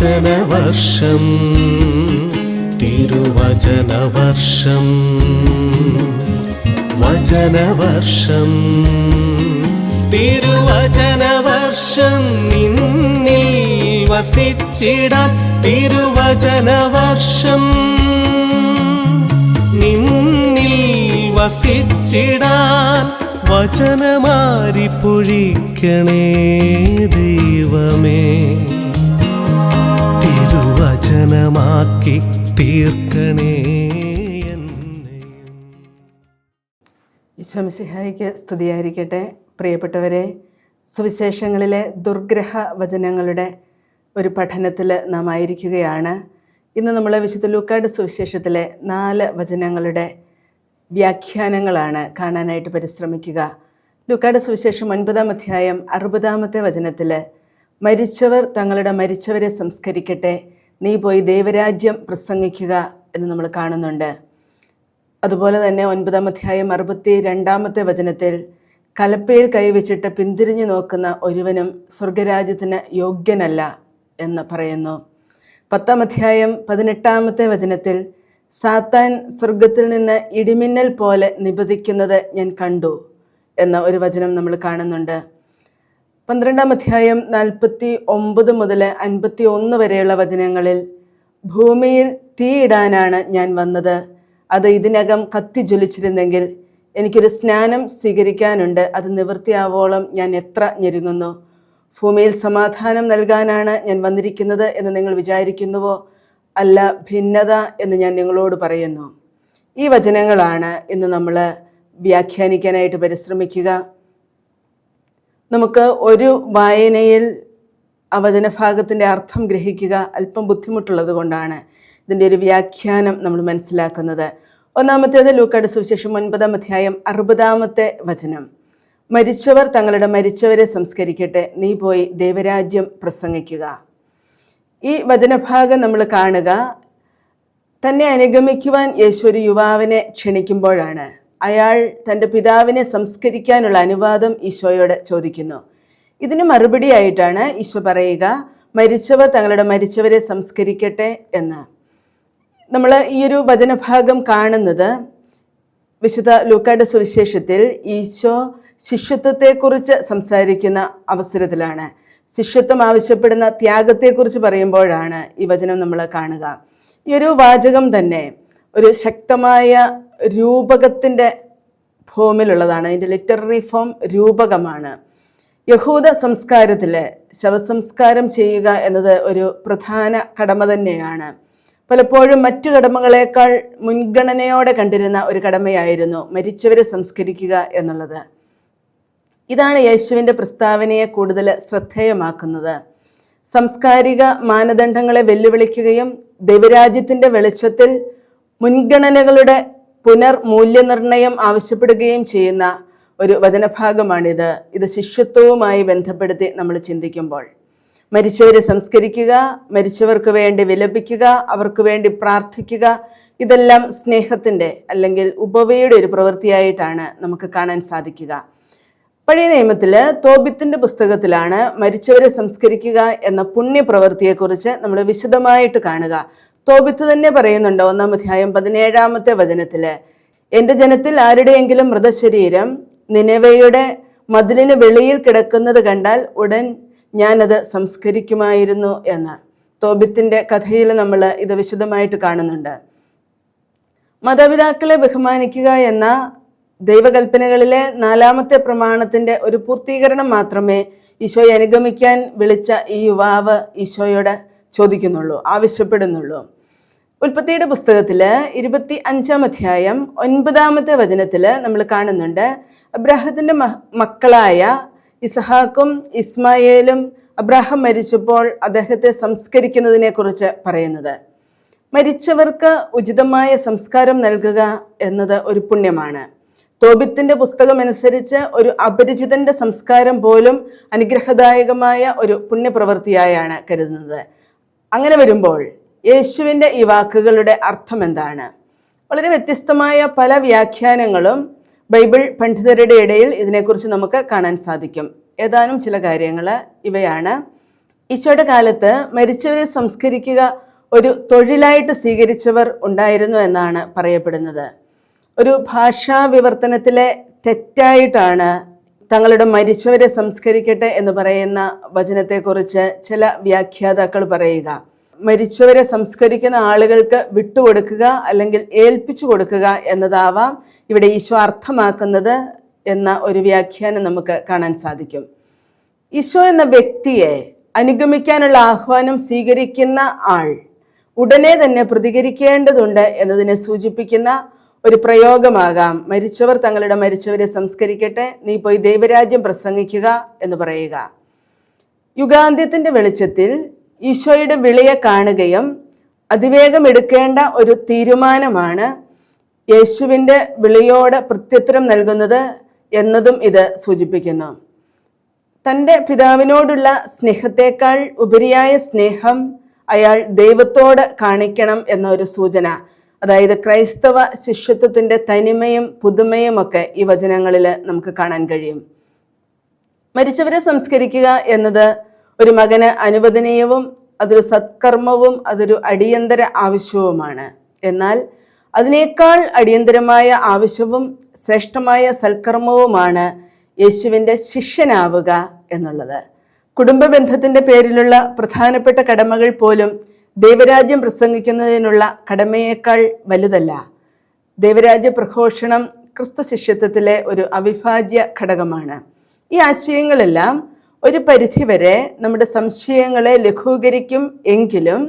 വചനവർഷം തിരുവചനവർഷം വചനവർഷം തിരുവചനവർഷം നിന്നിൽ വസിച്ചിടാൻ തിരുവചനവർഷം നിന്നിൽ വസിച്ചിടാൻ വചനമാരി പൊഴിക്കണേ ദൈവമേ തിരുവചനമാക്കി തീർക്കണേ എന്നെ. ഈശോ മിശിഹായ്ക്ക് സ്തുതിയായിരിക്കട്ടെ. പ്രിയപ്പെട്ടവരെ, സുവിശേഷങ്ങളിലെ ദുർഗ്രഹ വചനങ്ങളുടെ ഒരു പഠനത്തിൽ നാം ആയിരിക്കുകയാണ്. ഇന്ന് നമ്മൾ വിശുദ്ധ ലൂക്കായുടെ സുവിശേഷത്തിലെ 4 വചനങ്ങളുടെ വ്യാഖ്യാനങ്ങളാണ് കാണാനായിട്ട് പരിശ്രമിക്കുക. ലൂക്കായുടെ സുവിശേഷം 9-ാം അധ്യായം 60-ാമത്തെ വചനത്തിൽ മരിച്ചവർ തങ്ങളുടെ മരിച്ചവരെ സംസ്കരിക്കട്ടെ, നീ പോയി ദൈവരാജ്യം പ്രസംഗിക്കുക എന്ന് നമ്മൾ കാണുന്നുണ്ട്. അതുപോലെ തന്നെ 9-ാം അധ്യായം 62-ാമത്തെ വചനത്തിൽ കലപ്പയിൽ കൈവച്ചിട്ട് പിന്തിരിഞ്ഞു നോക്കുന്ന ഒരുവനും സ്വർഗരാജ്യത്തിന് യോഗ്യനല്ല എന്ന് പറയുന്നു. 10-ാം അധ്യായം 18-ാമത്തെ വചനത്തിൽ സാത്താൻ സ്വർഗത്തിൽ നിന്ന് ഇടിമിന്നൽ പോലെ നിപതിക്കുന്നത് ഞാൻ കണ്ടു എന്ന ഒരു വചനം നമ്മൾ കാണുന്നുണ്ട്. 12-ാം അധ്യായം 49 മുതൽ 51 വരെയുള്ള വചനങ്ങളിൽ ഭൂമിയിൽ തീയിടാനാണ് ഞാൻ വന്നത്, അത് ഇതിനകം കത്തിജ്വലിച്ചിരുന്നെങ്കിൽ എനിക്കൊരു സ്നാനം സ്വീകരിക്കാനുണ്ട്, അത് നിവൃത്തിയാവോളം ഞാൻ എത്ര ഞെരുങ്ങുന്നു. ഭൂമിയിൽ സമാധാനം നൽകാനാണ് ഞാൻ വന്നിരിക്കുന്നത് എന്ന് നിങ്ങൾ വിചാരിക്കുന്നുവോ? അല്ല, ഭിന്നത എന്ന് ഞാൻ നിങ്ങളോട് പറയുന്നു. ഈ വചനങ്ങളാണ് ഇന്ന് നമ്മൾ വ്യാഖ്യാനിക്കാനായിട്ട് പരിശ്രമിക്കുക. നമുക്ക് ഒരു വായനയിൽ ആ വചനഭാഗത്തിൻ്റെ അർത്ഥം ഗ്രഹിക്കുക അല്പം ബുദ്ധിമുട്ടുള്ളത് കൊണ്ടാണ് ഇതിൻ്റെ ഒരു വ്യാഖ്യാനം നമ്മൾ മനസ്സിലാക്കുന്നത്. ഒന്നാമത്തേത് ലൂക്കായുടെ സുവിശേഷം 9-ാം അധ്യായം 60-ാമത്തെ വചനം, മരിച്ചവർ തങ്ങളുടെ മരിച്ചവരെ സംസ്കരിക്കട്ടെ, നീ പോയി ദൈവരാജ്യം പ്രസംഗിക്കുക. ഈ വചനഭാഗം നമ്മൾ കാണുക, തന്നെ അനുഗമിക്കുവാൻ യേശു ഒരു യുവാവിനെ ക്ഷണിക്കുമ്പോഴാണ്. അയാൾ തൻ്റെ പിതാവിനെ സംസ്കരിക്കാനുള്ള അനുവാദം ഈശോയോട് ചോദിക്കുന്നു. ഇതിന് മറുപടിയായിട്ടാണ് ഈശോ പറയുക, മരിച്ചവർ തങ്ങളുടെ മരിച്ചവരെ സംസ്കരിക്കട്ടെ എന്ന്. നമ്മൾ ഈ ഒരു വചനഭാഗം കാണുന്നത് വിശുദ്ധ ലൂക്കായുടെ സുവിശേഷത്തിൽ ഈശോ ശിഷ്യത്വത്തെക്കുറിച്ച് സംസാരിക്കുന്ന അവസരത്തിലാണ്. ശിഷ്യത്വം ആവശ്യപ്പെടുന്ന ത്യാഗത്തെക്കുറിച്ച് പറയുമ്പോഴാണ് ഈ വചനം നമ്മൾ കാണുക. ഈ ഒരു വാചകം തന്നെ ഒരു ശക്തമായ രൂപകത്തിൻ്റെ ഫോമിലുള്ളതാണ്. അതിൻ്റെ ലിറ്റററി ഫോം രൂപകമാണ്. യഹൂദ സംസ്കാരത്തിൽ ശവസംസ്കാരം ചെയ്യുക എന്നത് ഒരു പ്രധാന കടമ തന്നെയാണ്. പലപ്പോഴും മറ്റു കടമകളേക്കാൾ മുൻഗണനയോടെ കണ്ടിരുന്ന ഒരു കടമയായിരുന്നു മരിച്ചവരെ സംസ്കരിക്കുക എന്നുള്ളത്. ഇതാണ് യേശുവിൻ്റെ പ്രസ്താവനയെ കൂടുതൽ ശ്രദ്ധേയമാക്കുന്നത്. സാംസ്കാരിക മാനദണ്ഡങ്ങളെ വെല്ലുവിളിക്കുകയും ദൈവരാജ്യത്തിൻ്റെ വെളിച്ചത്തിൽ മുൻഗണനകളുടെ പുനർമൂല്യനിർണയം ആവശ്യപ്പെടുകയും ചെയ്യുന്ന ഒരു വചനഭാഗമാണിത്. ഇത് ശിഷ്യത്വവുമായി ബന്ധപ്പെടുത്തി നമ്മൾ ചിന്തിക്കുമ്പോൾ മരിച്ചവരെ സംസ്കരിക്കുക, മരിച്ചവർക്ക് വേണ്ടി വിലപിക്കുക, അവർക്ക് വേണ്ടി പ്രാർത്ഥിക്കുക, ഇതെല്ലാം സ്നേഹത്തിൻ്റെ അല്ലെങ്കിൽ ഉപവയുടെ ഒരു പ്രവൃത്തിയായിട്ടാണ് നമുക്ക് കാണാൻ സാധിക്കുക. പഴയ നിയമത്തിൽ തോബിത്തിൻ്റെ പുസ്തകത്തിലാണ് മരിച്ചവരെ സംസ്കരിക്കുക എന്ന പുണ്യപ്രവൃത്തിയെക്കുറിച്ച് നമ്മൾ വിശദമായിട്ട് കാണുക. തോബിത്ത് തന്നെ പറയുന്നുണ്ട് 1-ാം അധ്യായം 17-ാമത്തെ വചനത്തിൽ, എൻ്റെ ജനത്തിൽ ആരുടെയെങ്കിലും മൃതശരീരം നിനവയുടെ മതിലിന് വെളിയിൽ കിടക്കുന്നത് കണ്ടാൽ ഉടൻ ഞാനത് സംസ്കരിക്കുമായിരുന്നു എന്ന്. തോബിത്തിൻ്റെ കഥയിൽ നമ്മൾ ഇത് വിശദമായിട്ട് കാണുന്നുണ്ട്. മാതാപിതാക്കളെ ബഹുമാനിക്കുക എന്ന ദൈവകൽപ്പനകളിലെ 4-ാമത്തെ പ്രമാണത്തിൻ്റെ ഒരു പൂർത്തീകരണം മാത്രമേ ഈശോയെ അനുഗമിക്കാൻ വിളിച്ച ഈ യുവാവ് ഈശോയോട് ചോദിക്കുന്നുള്ളൂ, ആവശ്യപ്പെടുന്നുള്ളൂ. ഉൽപ്പത്തിയുടെ പുസ്തകത്തിൽ 25-ാം അധ്യായം 9-ാമത്തെ വചനത്തിൽ നമ്മൾ കാണുന്നുണ്ട്, അബ്രാഹത്തിൻ്റെ മക്കളായ ഇസഹാക്കും ഇസ്മായേലും അബ്രാഹാം മരിച്ചപ്പോൾ അദ്ദേഹത്തെ സംസ്കരിക്കുന്നതിനെ കുറിച്ച് പറയുന്നത്. മരിച്ചവർക്ക് ഉചിതമായ സംസ്കാരം നൽകുക എന്നത് ഒരു പുണ്യമാണ്. തോബിത്തിൻ്റെ പുസ്തകമനുസരിച്ച് ഒരു അപരിചിതന്റെ സംസ്കാരം പോലും അനുഗ്രഹദായകമായ ഒരു പുണ്യപ്രവൃത്തിയായാണ് കരുതുന്നത്. അങ്ങനെ വരുമ്പോൾ യേശുവിൻ്റെ ഈ വാക്കുകളുടെ അർത്ഥം എന്താണ്? വളരെ വ്യത്യസ്തമായ പല വ്യാഖ്യാനങ്ങളും ബൈബിൾ പണ്ഡിതരുടെ ഇടയിൽ ഇതിനെക്കുറിച്ച് നമുക്ക് കാണാൻ സാധിക്കും. ഏതാനും ചില കാര്യങ്ങൾ ഇവയാണ്. ഈശോയുടെ കാലത്ത് മരിച്ചവരെ സംസ്കരിക്കുക ഒരു തൊഴിലായിട്ട് സ്വീകരിച്ചവർ ഉണ്ടായിരുന്നു എന്നാണ് പറയപ്പെടുന്നത്. ഒരു ഭാഷാ വിവർത്തനത്തിലെ തെറ്റായിട്ടാണ് തങ്ങളുടെ മരിച്ചവരെ സംസ്കരിക്കട്ടെ എന്ന് പറയുന്ന വചനത്തെക്കുറിച്ച് ചില വ്യാഖ്യാതാക്കൾ പറയുക. മരിച്ചവരെ സംസ്കരിക്കുന്ന ആളുകൾക്ക് വിട്ടുകൊടുക്കുക അല്ലെങ്കിൽ ഏൽപ്പിച്ചു കൊടുക്കുക എന്നതാവാം ഇവിടെ ഈശോ അർത്ഥമാക്കുന്നത് എന്ന ഒരു വ്യാഖ്യാനം നമുക്ക് കാണാൻ സാധിക്കും. ഈശോ എന്ന വ്യക്തിയെ അനുഗമിക്കാനുള്ള ആഹ്വാനം സ്വീകരിക്കുന്ന ആൾ ഉടനെ തന്നെ പ്രതികരിക്കേണ്ടതുണ്ട് എന്നതിനെ സൂചിപ്പിക്കുന്ന ഒരു പ്രയോഗമാകാം മരിച്ചവർ തങ്ങളുടെ മരിച്ചവരെ സംസ്കരിക്കട്ടെ, നീ പോയി ദൈവരാജ്യം പ്രസംഗിക്കുക എന്ന് പറയുക. യുഗാന്ത്യത്തിന്റെ വെളിച്ചത്തിൽ ഈശോയുടെ വിളിയെ കാണുകയും അതിവേഗം എടുക്കേണ്ട ഒരു തീരുമാനമാണ് യേശുവിൻ്റെ വിളിയോട് പ്രത്യുത്തരം നൽകുന്നത് എന്നതും ഇത് സൂചിപ്പിക്കുന്നു. തൻ്റെ പിതാവിനോടുള്ള സ്നേഹത്തെക്കാൾ ഉപരിയായ സ്നേഹം അയാൾ ദൈവത്തോട് കാണിക്കണം എന്നൊരു സൂചന, അതായത് ക്രൈസ്തവ ശിഷ്യത്വത്തിൻ്റെ തനിമയും പുതുമയും ഒക്കെ ഈ വചനങ്ങളിൽ നമുക്ക് കാണാൻ കഴിയും. മരിച്ചവരെ സംസ്കരിക്കുക എന്നത് ഒരു മകന് അനുവദനീയവും അതൊരു സത്കർമ്മവും അതൊരു അടിയന്തര ആവശ്യവുമാണ്. എന്നാൽ അതിനേക്കാൾ അടിയന്തരമായ ആവശ്യവും ശ്രേഷ്ഠമായ സൽക്കർമ്മവുമാണ് യേശുവിൻ്റെ ശിഷ്യനാവുക എന്നുള്ളത്. കുടുംബ ബന്ധത്തിൻ്റെ പേരിലുള്ള പ്രധാനപ്പെട്ട കടമകൾ പോലും ദൈവരാജ്യം പ്രസംഗിക്കുന്നതിനുള്ള കടമയേക്കാൾ വലുതല്ല. ദൈവരാജ്യ പ്രഘോഷണം ക്രിസ്തു ശിഷ്യത്വത്തിലെ ഒരു അവിഭാജ്യ ഘടകമാണ്. ഈ ആശയങ്ങളെല്ലാം ഒരു പരിധിവരെ നമ്മുടെ സംശയങ്ങളെ ലഘൂകരിക്കും. എങ്കിലും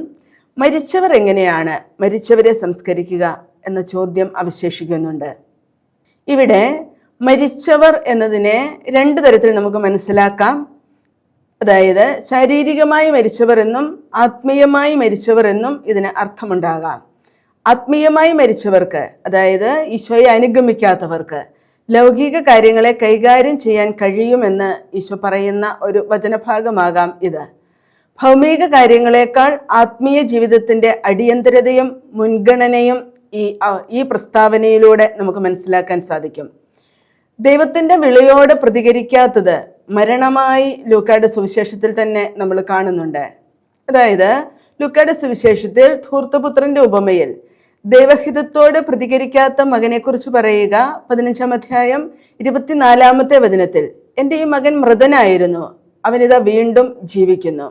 മരിച്ചവർ എങ്ങനെയാണ് മരിച്ചവരെ സംസ്കരിക്കുക എന്ന ചോദ്യം അവശേഷിക്കുന്നുണ്ട്. ഇവിടെ മരിച്ചവർ എന്നതിനെ രണ്ട് തരത്തിൽ നമുക്ക് മനസ്സിലാക്കാം. അതായത് ശാരീരികമായി മരിച്ചവർ എന്നും ആത്മീയമായി മരിച്ചവർ എന്നും ഇതിന് അർത്ഥമുണ്ടാകാം. ആത്മീയമായി മരിച്ചവർക്ക്, അതായത് ഈശോയെ അനുഗമിക്കാത്തവർക്ക് ലൗകിക കാര്യങ്ങളെ കൈകാര്യം ചെയ്യാൻ കഴിയുമെന്ന് ഈശോ പറയുന്ന ഒരു വചനഭാഗമാകാം ഇത്. ഭൗമിക കാര്യങ്ങളെക്കാൾ ആത്മീയ ജീവിതത്തിൻ്റെ അടിയന്തരതയും മുൻഗണനയും ഈ പ്രസ്താവനയിലൂടെ നമുക്ക് മനസ്സിലാക്കാൻ സാധിക്കും. ദൈവത്തിൻ്റെ വിളിയോട് പ്രതികരിക്കാത്തത് മരണമായി ലൂക്കായുടെ സുവിശേഷത്തിൽ തന്നെ നമ്മൾ കാണുന്നുണ്ട്. അതായത് ലൂക്കായുടെ സുവിശേഷത്തിൽ ധൂർത്തപുത്രന്റെ ഉപമയിൽ ദൈവഹിതത്തോട് പ്രതികരിക്കാത്ത മകനെക്കുറിച്ച് പറയുക 15-ാം അധ്യായം 24-ാമത്തെ വചനത്തിൽ, എൻ്റെ ഈ മകൻ മൃതനായിരുന്നു, അവനിതാ വീണ്ടും ജീവിക്കുന്നു.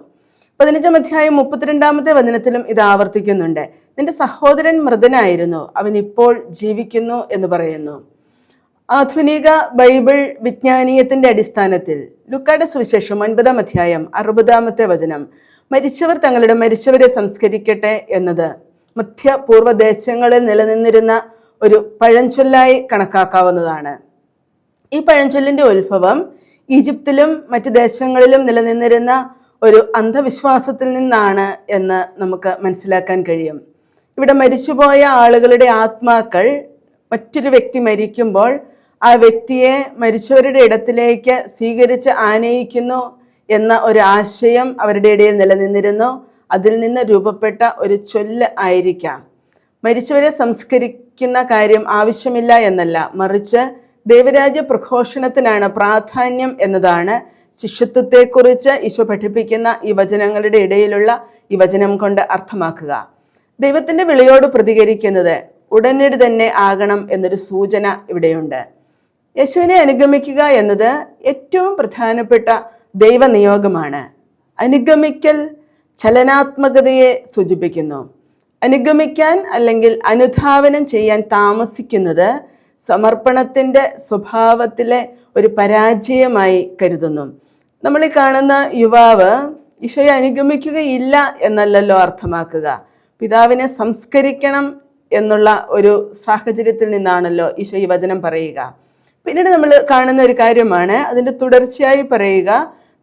15-ാം അധ്യായം 32-ാമത്തെ വചനത്തിലും ഇത് ആവർത്തിക്കുന്നുണ്ട്. നിന്റെ സഹോദരൻ മൃതനായിരുന്നു, അവൻ ഇപ്പോൾ ജീവിക്കുന്നു എന്ന് പറയുന്നു. ആധുനിക ബൈബിൾ വിജ്ഞാനീയത്തിന്റെ അടിസ്ഥാനത്തിൽ ലൂക്കായുടെ സുവിശേഷം 9-ാം അധ്യായം 60-ാമത്തെ വചനം, മരിച്ചവർ തങ്ങളുടെ മരിച്ചവരെ സംസ്കരിക്കട്ടെ എന്നത് മധ്യപൂർവ്വ ദേശങ്ങളിൽ നിലനിന്നിരുന്ന ഒരു പഴഞ്ചൊല്ലായി കണക്കാക്കാവുന്നതാണ്. ഈ പഴഞ്ചൊല്ലിന്റെ ഉത്ഭവം ഈജിപ്തിലും മറ്റു ദേശങ്ങളിലും നിലനിന്നിരുന്ന ഒരു അന്ധവിശ്വാസത്തിൽ നിന്നാണ് എന്ന് നമുക്ക് മനസ്സിലാക്കാൻ കഴിയും. ഇവിടെ മരിച്ചുപോയ ആളുകളുടെ ആത്മാക്കൾ മറ്റൊരു വ്യക്തി മരിക്കുമ്പോൾ ആ വ്യക്തിയെ മരിച്ചവരുടെ ഇടത്തിലേക്ക് സ്വീകരിച്ച് ആനയിക്കുന്നു എന്ന ഒരു ആശയം അവരുടെ ഇടയിൽ നിലനിന്നിരുന്നു. അതിൽ നിന്ന് രൂപപ്പെട്ട ഒരു ചൊല്ല് ആയിരിക്കാം. മരിച്ചവരെ സംസ്കരിക്കുന്ന കാര്യം ആവശ്യമില്ല എന്നല്ല, മറിച്ച് ദൈവരാജ്യ പ്രഘോഷണത്തിനാണ് പ്രാധാന്യം എന്നതാണ് ശിഷ്യത്വത്തെക്കുറിച്ച് ഈശോ പഠിപ്പിക്കുന്ന ഈ വചനങ്ങളുടെ ഇടയിലുള്ള ഈ വചനം കൊണ്ട് അർത്ഥമാക്കുക. ദൈവത്തിൻ്റെ വിളിയോട് പ്രതികരിക്കുന്നത് ഉടനടി തന്നെ ആകണം എന്നൊരു സൂചന ഇവിടെയുണ്ട്. യേശുവിനെ അനുഗമിക്കുക എന്നത് ഏറ്റവും പ്രധാനപ്പെട്ട ദൈവനിയോഗമാണ്. അനുഗമിക്കൽ ചലനാത്മകതയെ സൂചിപ്പിക്കുന്നു. അനുഗമിക്കാൻ അല്ലെങ്കിൽ അനുധാവനം ചെയ്യാൻ താമസിക്കുന്നത് സമർപ്പണത്തിൻ്റെ സ്വഭാവത്തിലെ ഒരു പരാജയമായി കരുതുന്നു. നമ്മൾ ഈ കാണുന്ന യുവാവ് ഈശോയെ അനുഗമിക്കുകയില്ല എന്നല്ലല്ലോ അർത്ഥമാക്കുക. പിതാവിനെ സംസ്കരിക്കണം എന്നുള്ള ഒരു സാഹചര്യത്തിൽ നിന്നാണല്ലോ ഈശോ ഈ വചനം പറയുക. പിന്നീട് നമ്മൾ കാണുന്ന ഒരു കാര്യമാണ് അതിൻ്റെ തുടർച്ചയായി പറയുക,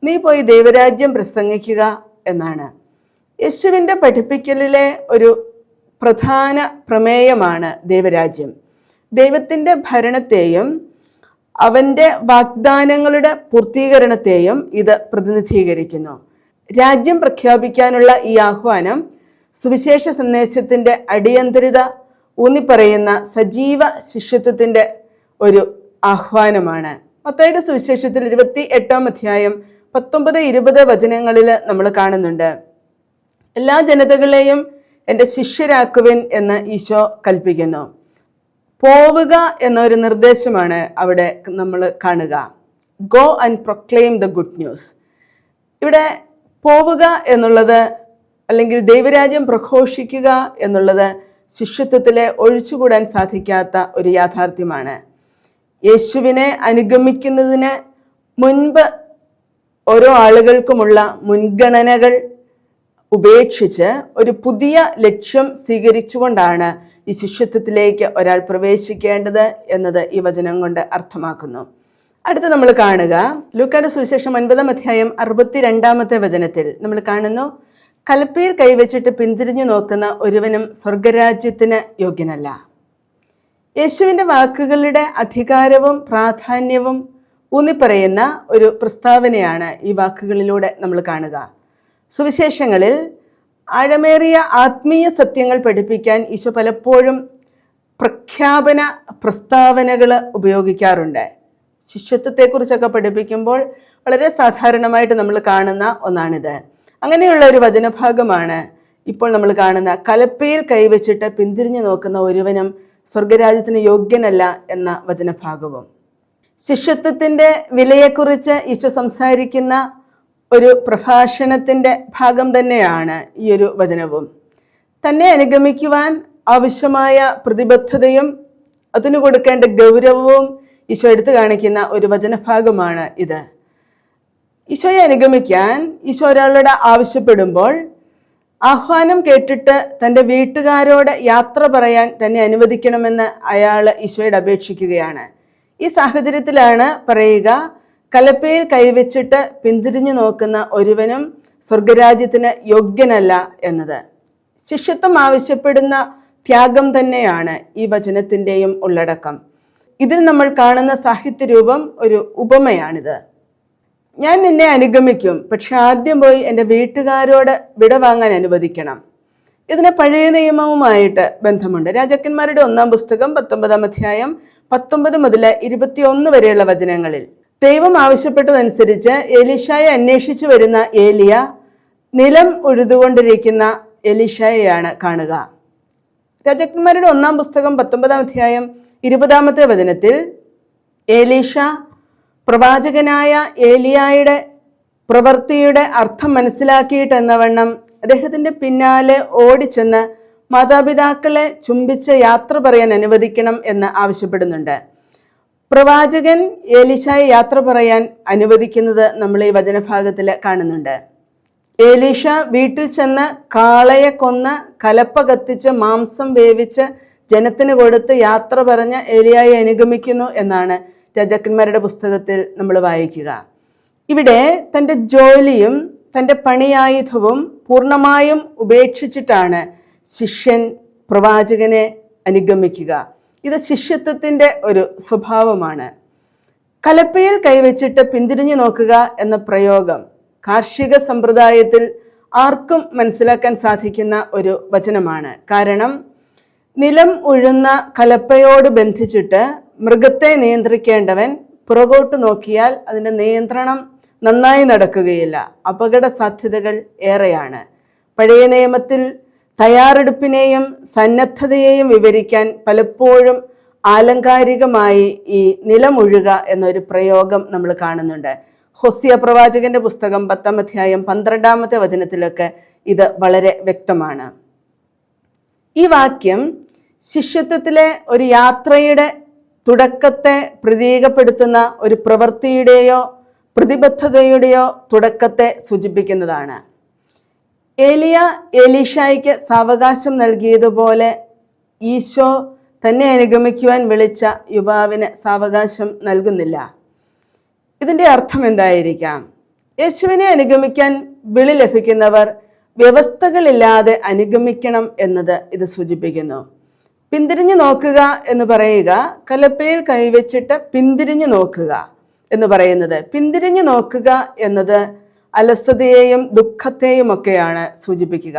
നീ പോയി ദൈവരാജ്യം പ്രസംഗിക്കുക എന്നാണ്. യേശുവിൻ്റെ പഠിപ്പിക്കലിലെ ഒരു പ്രധാന പ്രമേയമാണ് ദൈവരാജ്യം. ദൈവത്തിൻ്റെ ഭരണത്തെയും അവൻ്റെ വാഗ്ദാനങ്ങളുടെ പൂർത്തീകരണത്തെയും ഇത് പ്രതിനിധീകരിക്കുന്നു. രാജ്യം പ്രഖ്യാപിക്കാനുള്ള ഈ ആഹ്വാനം സുവിശേഷ സന്ദേശത്തിൻ്റെ അടിയന്തരത ഊന്നിപ്പറയുന്ന സജീവ ശിഷ്യത്വത്തിൻ്റെ ഒരു ആഹ്വാനമാണ്. മത്തായിയുടെ സുവിശേഷത്തിൽ 28-ാം അധ്യായം 19-20 വചനങ്ങളിൽ നമ്മൾ കാണുന്നുണ്ട്. എല്ലാ ജനതകളെയും എൻ്റെ ശിഷ്യരാക്കുവിൻ എന്ന് ഈശോ കൽപ്പിക്കുന്നു. പോവുക എന്നൊരു നിർദ്ദേശമാണ് അവിടെ നമ്മൾ കാണുക. Go and proclaim the good news. ഇവിടെ പോവുക എന്നുള്ളത് അല്ലെങ്കിൽ ദൈവരാജ്യം പ്രഘോഷിക്കുക എന്നുള്ളത് ശിഷ്യത്വത്തിലെ ഒഴിച്ചുകൂടാൻ സാധിക്കാത്ത ഒരു യാഥാർത്ഥ്യമാണ്. യേശുവിനെ അനുഗമിക്കുന്നതിന് മുൻപ് ഓരോ ആളുകൾക്കുമുള്ള മുൻഗണനകൾ ഉപേക്ഷിച്ച് ഒരു പുതിയ ലക്ഷ്യം സ്വീകരിച്ചുകൊണ്ടാണ് ഈ ശിഷ്യത്വത്തിലേക്ക് ഒരാൾ പ്രവേശിക്കേണ്ടത് എന്നത് ഈ വചനം കൊണ്ട് അർത്ഥമാക്കുന്നു. അടുത്ത് നമ്മൾ കാണുക ലൂക്കായുടെ സുവിശേഷം 9-ാം അധ്യായം 62-ാമത്തെ വചനത്തിൽ നമ്മൾ കാണുന്നു, കലപ്പയിൽ കൈവച്ചിട്ട് പിന്തിരിഞ്ഞു നോക്കുന്ന ഒരുവനും സ്വർഗരാജ്യത്തിന് യോഗ്യനല്ല. യേശുവിൻ്റെ വാക്കുകളുടെ അധികാരവും പ്രാധാന്യവും ഊന്നിപ്പറയുന്ന ഒരു പ്രസ്താവനയാണ് ഈ വാക്കുകളിലൂടെ നമ്മൾ കാണുക. സുവിശേഷങ്ങളിൽ ആഴമേറിയ ആത്മീയ സത്യങ്ങൾ പഠിപ്പിക്കാൻ ഈശോ പലപ്പോഴും പ്രഖ്യാപന പ്രസ്താവനകൾ ഉപയോഗിക്കാറുണ്ട്. ശിഷ്യത്വത്തെക്കുറിച്ചൊക്കെ പഠിപ്പിക്കുമ്പോൾ വളരെ സാധാരണമായിട്ട് നമ്മൾ കാണുന്ന ഒന്നാണിത്. അങ്ങനെയുള്ള ഒരു വചനഭാഗമാണ് ഇപ്പോൾ നമ്മൾ കാണുന്ന കലപ്പയിൽ കൈവച്ചിട്ട് പിന്തിരിഞ്ഞു നോക്കുന്ന ഒരുവനും സ്വർഗരാജ്യത്തിന് യോഗ്യനല്ല എന്ന വചനഭാഗവും. ശിഷ്യത്വത്തിൻ്റെ വിലയെക്കുറിച്ച് ഈശോ സംസാരിക്കുന്ന ഒരു പ്രഭാഷണത്തിൻ്റെ ഭാഗം തന്നെയാണ് ഈ ഒരു വചനവും. തന്നെ അനുഗമിക്കുവാൻ ആവശ്യമായ പ്രതിബദ്ധതയും അതിനു കൊടുക്കേണ്ട ഗൗരവവും ഈശോ എടുത്തു കാണിക്കുന്ന ഒരു വചനഭാഗമാണ് ഇത്. ഈശോയെ അനുഗമിക്കാൻ ഈശോ ഒരാളോട് ആവശ്യപ്പെടുമ്പോൾ ആഹ്വാനം കേട്ടിട്ട് തൻ്റെ വീട്ടുകാരോട് യാത്ര പറയാൻ തന്നെ അനുവദിക്കണമെന്ന് അയാൾ ഈശോയോട് അപേക്ഷിക്കുകയാണ്. ഈ സാഹചര്യത്തിലാണ് പറയുക, കലപ്പയിൽ കൈവച്ചിട്ട് പിന്തിരിഞ്ഞു നോക്കുന്ന ഒരുവനും സ്വർഗരാജ്യത്തിന് യോഗ്യനല്ല എന്നത്. ശിഷ്യത്വം ആവശ്യപ്പെടുന്ന ത്യാഗം തന്നെയാണ് ഈ വചനത്തിൻ്റെയും ഉള്ളടക്കം. ഇതിൽ നമ്മൾ കാണുന്ന സാഹിത്യരൂപം ഒരു ഉപമയാണിത്. ഞാൻ നിന്നെ അനുഗമിക്കും, പക്ഷെ ആദ്യം പോയി എൻ്റെ വീട്ടുകാരോട് വിട വാങ്ങാൻ അനുവദിക്കണം. ഇതിന് പഴയ നിയമവുമായിട്ട് ബന്ധമുണ്ട്. രാജാക്കന്മാരുടെ 1-ാം പുസ്തകം 19-ാം അധ്യായം 19 മുതൽ 21 വരെയുള്ള വചനങ്ങളിൽ ദൈവം ആവശ്യപ്പെട്ടതനുസരിച്ച് എലീശായെ അന്വേഷിച്ചു വരുന്ന ഏലിയ നിലം ഉഴുതുകൊണ്ടിരിക്കുന്ന എലീശായെയാണ് കാണുക. രാജാക്കന്മാരുടെ 1-ാം പുസ്തകം 19-ാം അധ്യായം 20-ാമത്തെ വചനത്തിൽ എലീശ പ്രവാചകനായ ഏലിയായുടെ പ്രവൃത്തിയുടെ അർത്ഥം മനസ്സിലാക്കിയിട്ടെന്നവണ്ണം അദ്ദേഹത്തിൻ്റെ പിന്നാലെ ഓടിച്ചെന്ന് മാതാപിതാക്കളെ ചുംബിച്ച് യാത്ര പറയാൻ അനുവദിക്കണം എന്ന് ആവശ്യപ്പെടുന്നുണ്ട്. പ്രവാചകൻ ഏലീശായെ യാത്ര പറയാൻ അനുവദിക്കുന്നത് നമ്മൾ ഈ വചനഭാഗത്തിൽ കാണുന്നുണ്ട്. ഏലീഷ വീട്ടിൽ ചെന്ന് കാളയെ കൊന്ന് കലപ്പ കത്തിച്ച് മാംസം വേവിച്ച് ജനത്തിന് കൊടുത്ത് യാത്ര പറഞ്ഞ് ഏലിയായെ അനുഗമിക്കുന്നു എന്നാണ് രാജാക്കന്മാരുടെ പുസ്തകത്തിൽ നമ്മൾ വായിക്കുക. ഇവിടെ തൻ്റെ ജോലിയും തൻ്റെ പണിയായുധവും പൂർണ്ണമായും ഉപേക്ഷിച്ചിട്ടാണ് ശിഷ്യൻ പ്രവാചകനെ അനുഗമിക്കുക. ഇത് ശിഷ്യത്വത്തിൻ്റെ ഒരു സ്വഭാവമാണ്. കലപ്പയിൽ കൈവച്ചിട്ട് പിന്തിരിഞ്ഞു നോക്കുക എന്ന പ്രയോഗം കാർഷിക സമ്പ്രദായത്തിൽ ആർക്കും മനസ്സിലാക്കാൻ സാധിക്കുന്ന ഒരു വചനമാണ്. കാരണം നിലം ഉഴുന്ന കലപ്പയോട് ബന്ധിച്ചിട്ട് മൃഗത്തെ നിയന്ത്രിക്കേണ്ടവൻ പുറകോട്ട് നോക്കിയാൽ അതിൻ്റെ നിയന്ത്രണം നന്നായി നടക്കുകയില്ല. അപകട സാധ്യതകൾ ഏറെയാണ്. പഴയ നിയമത്തിൽ തയ്യാറെടുപ്പിനെയും സന്നദ്ധതയെയും വിവരിക്കാൻ പലപ്പോഴും ആലങ്കാരികമായി ഈ നിലമുഴുക എന്നൊരു പ്രയോഗം നമ്മൾ കാണുന്നുണ്ട്. ഹോസിയ പ്രവാചകന്റെ പുസ്തകം 10-ാം അധ്യായം 12-ാമത്തെ വചനത്തിലൊക്കെ ഇത് വളരെ വ്യക്തമാണ്. ഈ വാക്യം ശിഷ്യത്വത്തിലെ ഒരു യാത്രയുടെ തുടക്കത്തെ പ്രതീകപ്പെടുത്തുന്ന ഒരു പ്രവൃത്തിയുടെയോ പ്രതിബദ്ധതയുടെയോ തുടക്കത്തെ സൂചിപ്പിക്കുന്നതാണ്. ഏലിയ എലീശായ്ക്ക് സാവകാശം നൽകിയതുപോലെ ഈശോ തന്നെ അനുഗമിക്കുവാൻ വിളിച്ച യുവാവിന് സാവകാശം നൽകുന്നില്ല. ഇതിൻ്റെ അർത്ഥം എന്തായിരിക്കാം? യേശുവിനെ അനുഗമിക്കാൻ വിളി ലഭിക്കുന്നവർ വ്യവസ്ഥകളില്ലാതെ അനുഗമിക്കണം എന്നത് ഇത് സൂചിപ്പിക്കുന്നു. പിന്തിരിഞ്ഞു നോക്കുക എന്ന് പറയുക, കലപ്പയിൽ കൈവച്ചിട്ട് പിന്തിരിഞ്ഞു നോക്കുക എന്ന് പറയുന്നത്. പിന്തിരിഞ്ഞു നോക്കുക എന്നത് അലസതയെയും ദുഃഖത്തെയും ഒക്കെയാണ് സൂചിപ്പിക്കുക.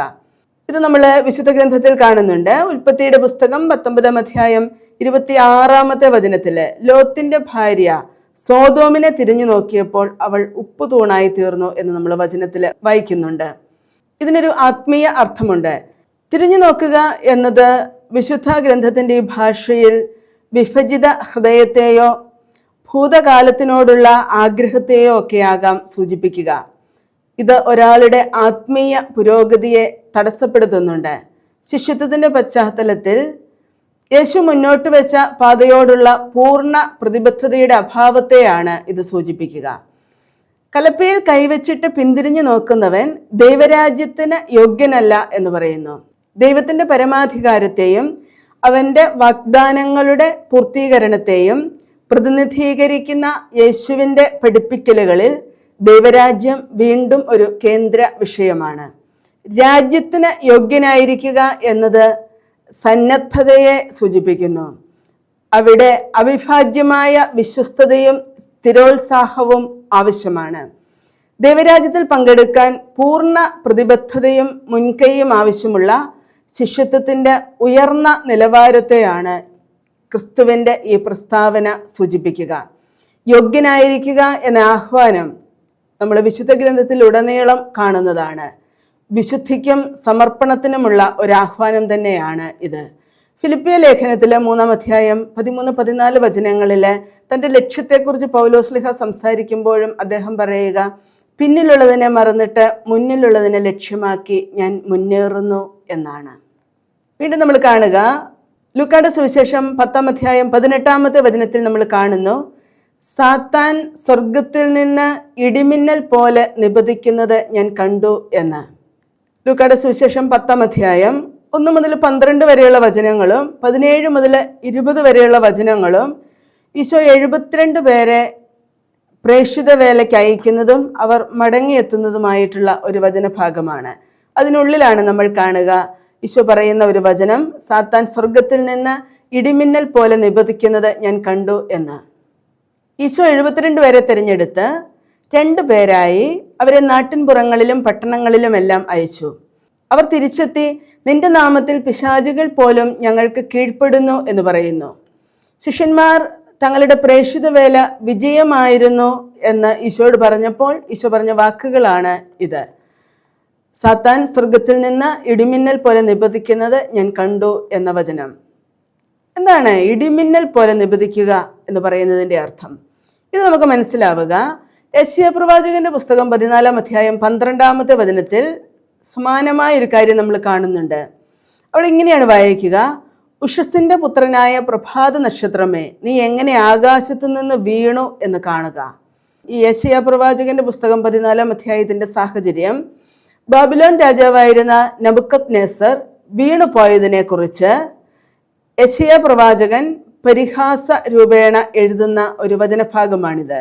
ഇത് നമ്മൾ വിശുദ്ധ ഗ്രന്ഥത്തിൽ കാണുന്നുണ്ട്. ഉൽപ്പത്തിയുടെ പുസ്തകം 19-ാം അധ്യായം 26-ാമത്തെ വചനത്തില് ലോത്തിന്റെ ഭാര്യ സോതോമിനെ തിരിഞ്ഞു നോക്കിയപ്പോൾ അവൾ ഉപ്പു തൂണായി തീർന്നു എന്ന് നമ്മൾ വചനത്തിൽ വായിക്കുന്നുണ്ട്. ഇതിനൊരു ആത്മീയ അർത്ഥമുണ്ട്. തിരിഞ്ഞു നോക്കുക എന്നത് വിശുദ്ധ ഗ്രന്ഥത്തിൻ്റെ ഈ ഭാഷയിൽ വിഭജിത ഹൃദയത്തെയോ ഭൂതകാലത്തിനോടുള്ള ആഗ്രഹത്തെയോ ഒക്കെയാകാം സൂചിപ്പിക്കുക. ഇത് ഒരാളുടെ ആത്മീയ പുരോഗതിയെ തടസ്സപ്പെടുത്തുന്നുണ്ട്. ശിഷ്യത്വത്തിൻ്റെ പശ്ചാത്തലത്തിൽ യേശു മുന്നോട്ട് വെച്ച പാതയോടുള്ള പൂർണ്ണ പ്രതിബദ്ധതയുടെ അഭാവത്തെയാണ് ഇത് സൂചിപ്പിക്കുക. കലപ്പയിൽ കൈവച്ചിട്ട് പിന്തിരിഞ്ഞു നോക്കുന്നവൻ ദൈവരാജ്യത്തിന് യോഗ്യനല്ല എന്ന് പറയുന്നു. ദൈവത്തിൻ്റെ പരമാധികാരത്തെയും അവൻ്റെ വാഗ്ദാനങ്ങളുടെ പൂർത്തീകരണത്തെയും പ്രതിനിധീകരിക്കുന്ന യേശുവിൻ്റെ പഠിപ്പിക്കലുകളിൽ ദൈവരാജ്യം വീണ്ടും ഒരു കേന്ദ്ര വിഷയമാണ്. രാജ്യത്തിന് യോഗ്യനായിരിക്കുക എന്നത് സന്നദ്ധതയെ സൂചിപ്പിക്കുന്നു. അവിടെ അവിഭാജ്യമായ വിശ്വസ്തതയും സ്ഥിരോത്സാഹവും ആവശ്യമാണ്. ദൈവരാജ്യത്തിൽ പങ്കെടുക്കാൻ പൂർണ്ണ പ്രതിബദ്ധതയും മുൻകൈയും ആവശ്യമുള്ള ശിഷ്യത്വത്തിൻ്റെ ഉയർന്ന നിലവാരത്തെയാണ് ക്രിസ്തുവിൻ്റെ ഈ പ്രസ്താവന സൂചിപ്പിക്കുക. യോഗ്യനായിരിക്കുക എന്ന ആഹ്വാനം നമ്മൾ വിശുദ്ധ ഗ്രന്ഥത്തിലുടനീളം കാണുന്നതാണ്. വിശുദ്ധിക്കും സമർപ്പണത്തിനുമുള്ള ഒരാഹ്വാനം തന്നെയാണ് ഇത്. ഫിലിപ്പിയ ലേഖനത്തിലെ 3-ാം അധ്യായം 13-14 വചനങ്ങളിൽ തൻ്റെ ലക്ഷ്യത്തെക്കുറിച്ച് പൗലോസ്ലിഹ സംസാരിക്കുമ്പോഴും അദ്ദേഹം പറയുക, പിന്നിലുള്ളതിനെ മറന്നിട്ട് മുന്നിലുള്ളതിനെ ലക്ഷ്യമാക്കി ഞാൻ മുന്നേറുന്നു എന്നാണ്. വീണ്ടും നമ്മൾ കാണുക, ലൂക്കായുടെ സുവിശേഷം 10-ാം അധ്യായം 18-ാമത്തെ വചനത്തിൽ നമ്മൾ കാണുന്നു, സാത്താൻ സ്വർഗത്തിൽ നിന്ന് ഇടിമിന്നൽ പോലെ നിബദിക്കുന്നത് ഞാൻ കണ്ടു എന്ന്. ലൂക്കായുടെ സുവിശേഷം 10-ാം അധ്യായം 1 മുതൽ 12 വരെയുള്ള വചനങ്ങളും 17 മുതൽ 20 വരെയുള്ള വചനങ്ങളും ഈശോ 72 പേരെ പ്രേക്ഷിത വേലയ്ക്ക് അയക്കുന്നതും അവർ മടങ്ങിയെത്തുന്നതുമായിട്ടുള്ള ഒരു വചനഭാഗമാണ്. അതിനുള്ളിലാണ് നമ്മൾ കാണുക ഈശോ പറയുന്ന ഒരു വചനം, സാത്താൻ സ്വർഗത്തിൽ നിന്ന് ഇടിമിന്നൽ പോലെ നിബദിക്കുന്നത് ഞാൻ കണ്ടു എന്ന്. ഈശോ 72 പേരെ തിരഞ്ഞെടുത്ത് 2 പേരായി അവരെ നാട്ടിൻപുറങ്ങളിലും പട്ടണങ്ങളിലുമെല്ലാം അയച്ചു. അവർ തിരിച്ചെത്തി, നിന്റെ നാമത്തിൽ പിശാചുകൾ പോലും ഞങ്ങൾക്ക് കീഴ്പ്പെടുന്നു എന്ന് പറയുന്നു. ശിഷ്യന്മാർ തങ്ങളുടെ പ്രേക്ഷിത വേല വിജയമായിരുന്നു എന്ന് ഈശോയോട് പറഞ്ഞപ്പോൾ ഈശോ പറഞ്ഞ വാക്കുകളാണ് ഇത്. സാത്താൻ സ്വർഗത്തിൽ നിന്ന് ഇടിമിന്നൽ പോലെ നിബദിക്കുന്നത് ഞാൻ കണ്ടു എന്ന വചനം. എന്താണ് ഇടിമിന്നൽ പോലെ നിബദിക്കുക എന്ന് പറയുന്നതിൻ്റെ അർത്ഥം? ഇത് നമുക്ക് മനസ്സിലാവുക യെശയ്യാ പ്രവാചകന്റെ പുസ്തകം 14-ാം അധ്യായം 12-ാമത്തെ വചനത്തിൽ സമാനമായ ഒരു കാര്യം നമ്മൾ കാണുന്നുണ്ട്. അവിടെ ഇങ്ങനെയാണ് വായിക്കുക, ഉഷസ്സിന്റെ പുത്രനായ പ്രഭാത നക്ഷത്രമേ, നീ എങ്ങനെ ആകാശത്തു നിന്ന് വീണു എന്ന് കാണുക. ഈ യെശയ്യാ പ്രവാചകന്റെ പുസ്തകം 14-ാം അധ്യായത്തിന്റെ സാഹചര്യം ബാബിലോൺ രാജാവായിരുന്ന നെബൂഖദ്നേസർ വീണുപോയതിനെ കുറിച്ച് യെശയ്യാ പ്രവാചകൻ പരിഹാസ രൂപേണ എഴുതുന്ന ഒരു വചനഭാഗമാണിത്.